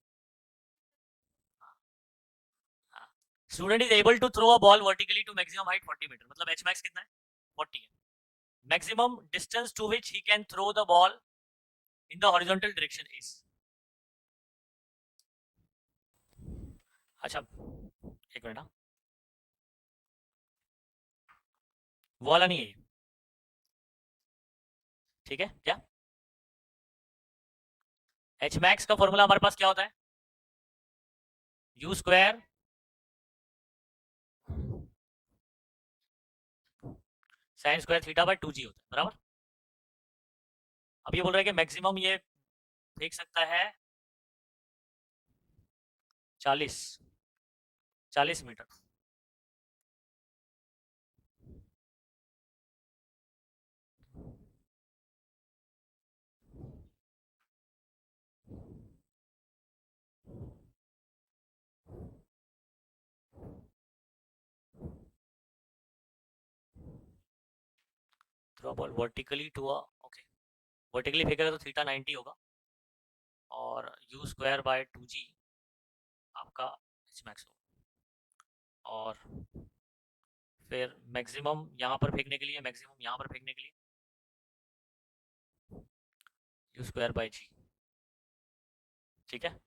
Student is able to throw a ball vertically to maximum height 40 metre, मतलब एच मैक्स कितना है, 40 है। Maximum distance to which he can throw the ball in the horizontal direction is. अच्छा एक minute, हाँ वो वाला नहीं है ये। ठीक है, क्या एच मैक्स का फॉर्मूला हमारे पास क्या होता है, u square sine square theta bye 2g होता है, बराबर। अब ये बोल रहा है कि मैक्सिमम ये फेंक सकता है 40 metre. Throw ball vertically to a, okay, vertically फेंकेगा तो थीटा 90 होगा, और यू स्क्वायर बाय 2g आपका एच मैक्स होगा, और फिर मैक्सिमम यहाँ पर फेंकने के लिए, मैक्सिमम यहाँ पर फेंकने के लिए यू स्क्वायर बाय जी। ठीक है,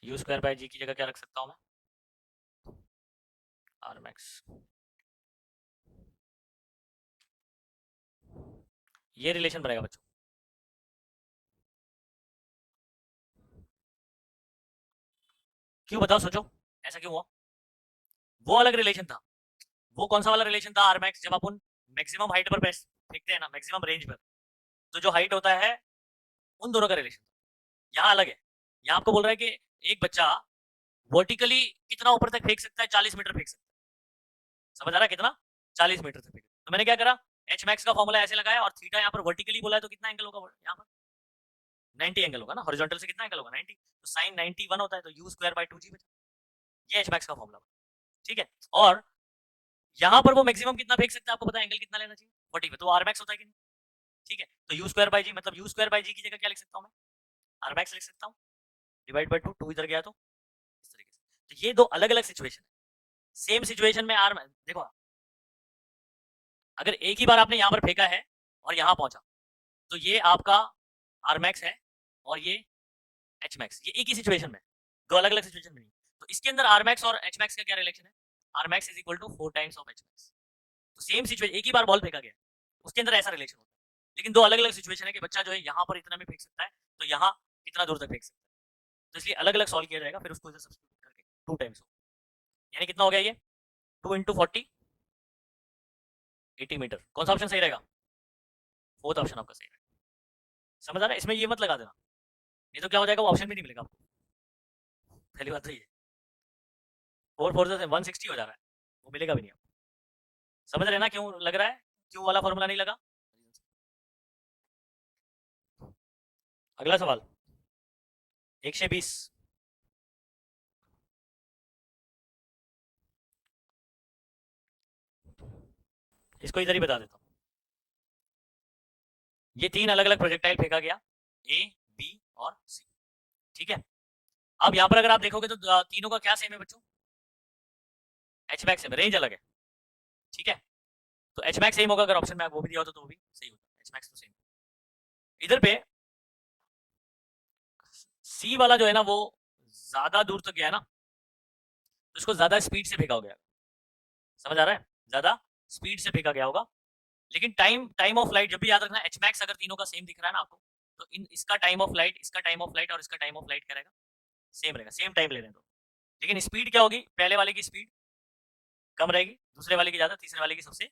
यू स्क्वायर बाय जी की जगह क्या रख सकता हूँ मैं, आर मैक्स। ये रिलेशन बनेगा बच्चों। क्यों बताओ, सोचो ऐसा क्यों हुआ? वो अलग रिलेशन था। वो कौन सा वाला रिलेशन था, आर मैक्स, जब अपन मैक्सिमम हाइट पर फेंकते हैं ना, मैक्सिमम रेंज पर, तो जो हाइट होता है उन दोनों का रिलेशन। यहाँ अलग है। यहाँ आपको बोल रहा है कि एक बच्चा वर्टिकली कितना ऊपर तक फेंक सकता है, 40 मीटर फेंक सकता है। समझ आ रहा है कितना, 40 मीटर तक फेंक। तो मैंने क्या करा, एच मैक्स का फॉर्मूला ऐसे लगाया, और थीटा यहाँ पर वर्टिकली बोला है, तो कितना एंगल होगा यहाँ पर, 90 एंगल होगा ना, हॉरिजॉन्टल से कितना एंगल होगा 90, तो साइन 91 होता है, तो यू स्क्वायर बाय 2g बचा। ये एच मैक्स का फॉर्मूला। ठीक है, और यहाँ पर वो मैक्सिमम कितना फेंक सकता है, आपको पता है एंगल कितना लेना चाहिए 40 पे, तो आर मैक्स होता है कि नहीं। ठीक है, तो यू स्क्वायर बाय जी, मतलब यू स्क्वायर बाय जी की जगह क्या लिख सकता हूँ मैं, आर मैक्स लिख सकता हूँ, डिवाइड बाय 2, 2 इधर गया तो इस तरीके से। तो ये दो अलग अलग सिचुएशन है। सेम सिचुएशन में आर, देखो अगर एक ही बार आपने यहाँ पर फेंका है और यहाँ पहुंचा, तो ये आपका आर मैक्स है, और ये एच मैक्स, ये एक ही सिचुएशन में, दो अलग अलग सिचुएशन में नहीं। तो इसके अंदर आर मैक्स और एच मैक्स का क्या रिलेशन है, R max is equal to 4 times of H max. तो सेम सिचुएशन, एक ही बार बॉल फेंका गया, उसके अंदर ऐसा रिलेशन होता है। लेकिन दो अलग अलग सिचुएशन है कि बच्चा जो है यहाँ पर इतना भी फेंक सकता है, तो यहाँ कितना दूर तक फेंक सकता है, तो इसलिए अलग अलग सॉल्व किया जाएगा, फिर उसको इधर सब्स्टिट्यूट करके 2 टाइम्स हो, यानी कितना हो गया ये, 2 इंटू 40, 80 मीटर। कौन सा ऑप्शन सही रहेगा, फोर्थ ऑप्शन आपका सही रहेगा। समझ आ रहा है, इसमें ये मत लगा देना, नहीं तो क्या हो जाएगा, वो ऑप्शन भी नहीं मिलेगा आपको। पहली बात तो ये 4 4 से 160 हो जा रहा है, वो मिलेगा भी नहीं आपको। समझ रहे ना क्यों लग रहा है, क्यों वाला फॉर्मूला नहीं लगा। अगला सवाल 120, इसको इधर ही बता देता हूँ। ये 3 अलग अलग प्रोजेक्टाइल फेंका गया, ए बी और सी। ठीक है, अब यहाँ पर अगर आप देखोगे तो तीनों का क्या सेम है बच्चों, एच मैक्स सेम, रेंज अलग है। ठीक है, तो एच मैक्स सेम होगा, अगर ऑप्शन में वो भी दिया होता तो वो भी सही होता, एच मैक्स तो सेम। इधर पे सी वाला जो है ना, वो ज्यादा दूर तक गया ना, तो इसको ज्यादा स्पीड से फेंका हो गया, समझ आ रहा है, ज्यादा स्पीड से फेंका गया होगा। लेकिन टाइम ऑफ लाइट जब भी याद रखना, एच मैक्स अगर तीनों का सेम दिख रहा है ना आपको, तो इन इसका टाइम ऑफ लाइट, इसका टाइम ऑफ लाइट और इसका टाइम ऑफ लाइट क्या रहेगा, सेम रहेगा, सेम टाइम ले रहे हैं तो। लेकिन स्पीड क्या होगी, पहले वाले की स्पीड कम रहेगी, दूसरे वाले की ज्यादा, तीसरे वाले की सबसे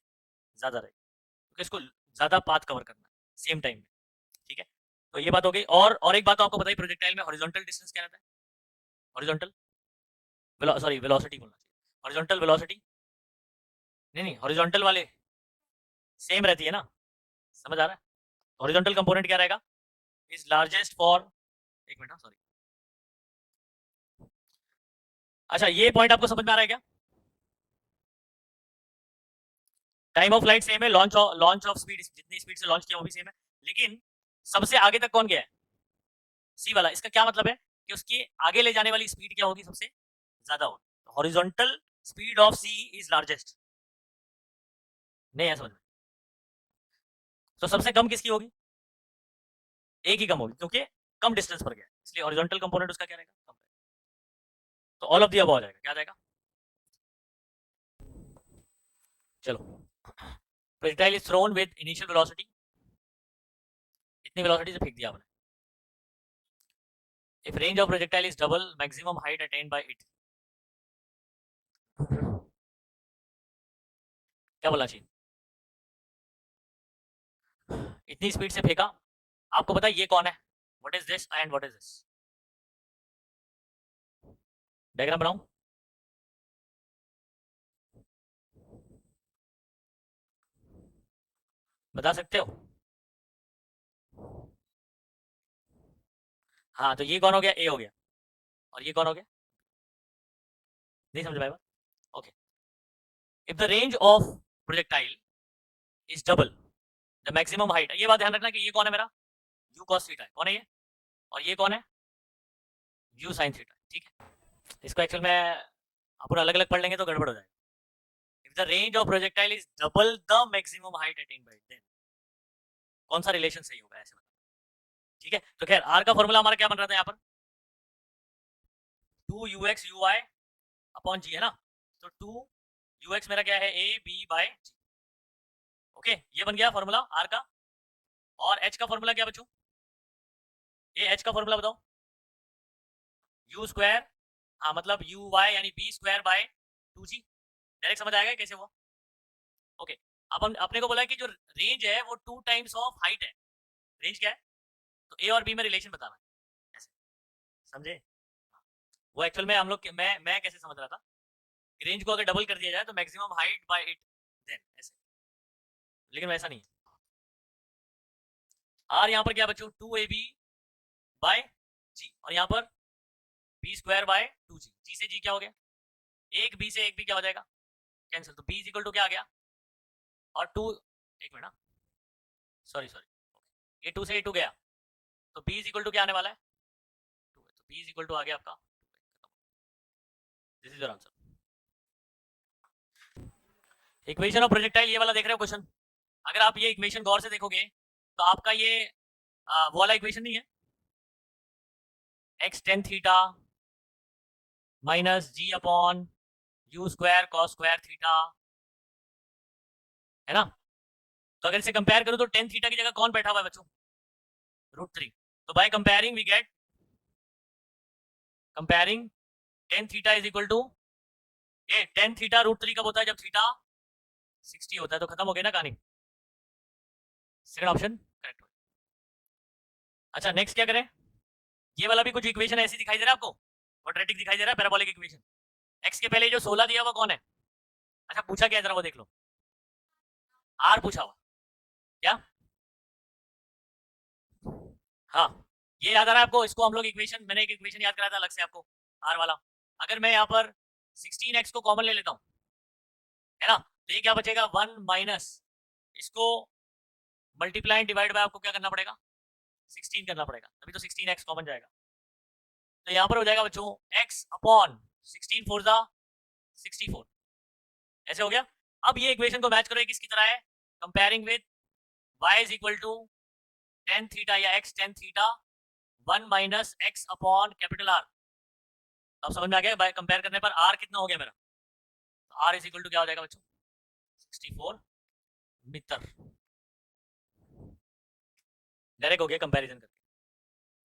ज्यादा रहेगी, क्योंकि इसको ज्यादा पाथ कवर करना है सेम टाइम में, ठीक है। तो ये बात हो गई। और एक बात तो आपको बताइए, प्रोजेक्टाइल में हॉरिजॉन्टल डिस्टेंस क्या रहता है, हॉरिजॉन्टल सॉरी वेलोसिटी बोलना चाहिए, हॉरिजॉन्टल वेलोसिटी, नहीं हॉरिजॉन्टल वाले सेम रहती है ना, समझ आ रहा है। हॉरिजॉन्टल कंपोनेंट क्या रहेगा, इज लार्जेस्ट फॉर, एक मिनट सॉरी, अच्छा ये पॉइंट आपको समझ में आ रहा है क्या, टाइम ऑफ लाइट सेम है, लॉन्च ऑफ स्पीड, जितनी स्पीड से लॉन्च किया वो भी सेम है, लेकिन सबसे आगे तक कौन गया है, सी वाला। इसका क्या मतलब है कि उसकी आगे ले जाने वाली स्पीड क्या होगी, सबसे ज्यादा होगी। Horizontal speed of C is largest, नहीं है समझ में। तो सबसे कम किसकी होगी, एक ही कम होगी, क्योंकि कम डिस्टेंस पर गया, इसलिए हॉरिजॉन्टल कंपोनेंट उसका क्या रहेगा, कम रहेगा। तो ऑल ऑफ दी अबव आ जाएगा, क्या आ जाएगा। चलो, projectile is throne with initial velocity, इतनी वेलोसिटी से फेंक दिया आपने। If range of projectile is double maximum height attained by it, क्या बोलना चाहिए, इतनी स्पीड से फेंका, आपको पता है ये कौन है, what is this and what is this, diagram बनाऊं, बता सकते हो। हाँ तो ये कौन हो गया, ए हो गया, और ये कौन हो गया, नहीं समझ पाएगा। Okay, if the range of projectile is double the maximum height, ये बात ध्यान रखना कि ये कौन है मेरा, यू कॉस थीटा, कौन है ये, और ये कौन है, यू साइन थीटा, ठीक है। इसको एक्चुअल में अपन अलग अलग पढ़ लेंगे तो गड़बड़ हो जाएगा। If the range of projectile is double the maximum height attained by it, then कौन सा रिलेशन सही होगा, ऐसे बता, ठीक है। तो खैर आर का फॉर्मूला हमारा क्या बन रहा था यहाँ पर, 2ux uy अपॉन जी है ना, तो 2ux मेरा क्या है, A B by G, okay ये बन गया फॉर्मूला आर का। और एच का फॉर्मूला क्या बच्चों, ए एच का फॉर्मूला बताओ, यू स्क्वायर, हाँ मतलब यू वाई यानी B square by 2g, direct समझ आएगा कैसे हुआ, ओके। अब हम अपने को बोला है कि जो रेंज है वो 2 टाइम्स ऑफ हाइट है, रेंज क्या है, तो ए और बी में रिलेशन बताना है, ऐसे समझे। वो एक्चुअल में हम लोग मैं कैसे समझ रहा था, रेंज को अगर डबल कर दिया जाए तो maximum height by it, then ऐसे, लेकिन वैसा नहीं है। आर यहाँ पर क्या बच्चों, 2ab बाय जी, और यहाँ पर बी स्क्वायर बाय 2g, जी से जी क्या हो गया, एक बी से एक बी क्या हो जाएगा, कैंसिल, तो बी इज इक्वल टू क्या आ गया, और 2, एक मिनट सॉरी सॉरी, ये 2 से ये 2 गया, तो बी इज इक्वल टू क्या आने वाला है, 2 है, तो बी इज इक्वल टू आ गया आपका, this is your answer. Equation of projectile ये वाला देख रहे हो क्वेश्चन, अगर आप ये इक्वेशन गौर से देखोगे तो आपका ये वो वाला इक्वेशन नहीं है, X tan theta minus G upon U square cos square theta, है ना। तो अगर इसे कंपेयर करूं तो टेन थीटा की जगह कौन बैठा हुआ है बच्चों, √3, तो by comparing we get, comparing tan theta is equal to, ये टेन थीटा √3 कब होता है, जब थीटा 60 होता है, तो खत्म हो गया ना कहानी, सेकंड ऑप्शन करेक्ट हो। अच्छा नेक्स्ट क्या करें, ये वाला भी कुछ इक्वेशन ऐसी दिखाई दे रहा है आपको, क्वाड्रेटिक दिखाई दे रहा है, पैराबोलिक इक्वेशन, एक्स के पहले जो 16 दिया हुआ कौन है, अच्छा पूछा क्या है जरा वो देख लो, आर पूछा हुआ, क्या, हाँ ये याद आ रहा है आपको, इसको हम लोग इक्वेशन, मैंने एक इक्वेशन याद कराया था अलग से आपको, आर वाला, अगर मैं यहाँ पर 16x को कॉमन ले लेता हूँ, है ना, तो ये क्या बचेगा, 1 माइनस, इसको मल्टीप्लाई डिवाइड बाय आपको क्या करना पड़ेगा, 16 करना पड़ेगा, तभी तो 16x कॉमन जाएगा, तो यहाँ पर हो जाएगा बच्चों x अपॉन 16 फोर जा 64, ऐसे हो गया। अब ये इक्वेशन को मैच करो, किसकी तरह है, comparing with y is equal to tan theta या x tan theta 1 minus x upon capital R, अब समझ में आ गया, कंपेयर करने पर आर कितना हो गया मेरा, आर इज इक्वल टू क्या हो जाएगा बच्चों, 64 मीटर। डायरेक्ट हो गया कंपैरिजन करके।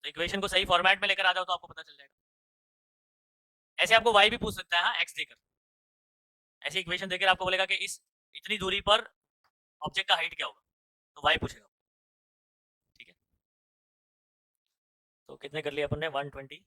तो इक्वेशन को सही फॉर्मेट में लेकर आ जाओ तो आपको पता चल जाएगा। ऐसे आपको वाई भी पूछ सकता है, हाँ, एक्स देकर, ऐसी इक्वेशन देकर आपको बोलेगा कि इस इतनी दूरी पर ऑब्जेक्ट का हाइट क्या होगा, तो वाई पूछेगा। ठीक है, तो कितने कर लिए अपन ने, 120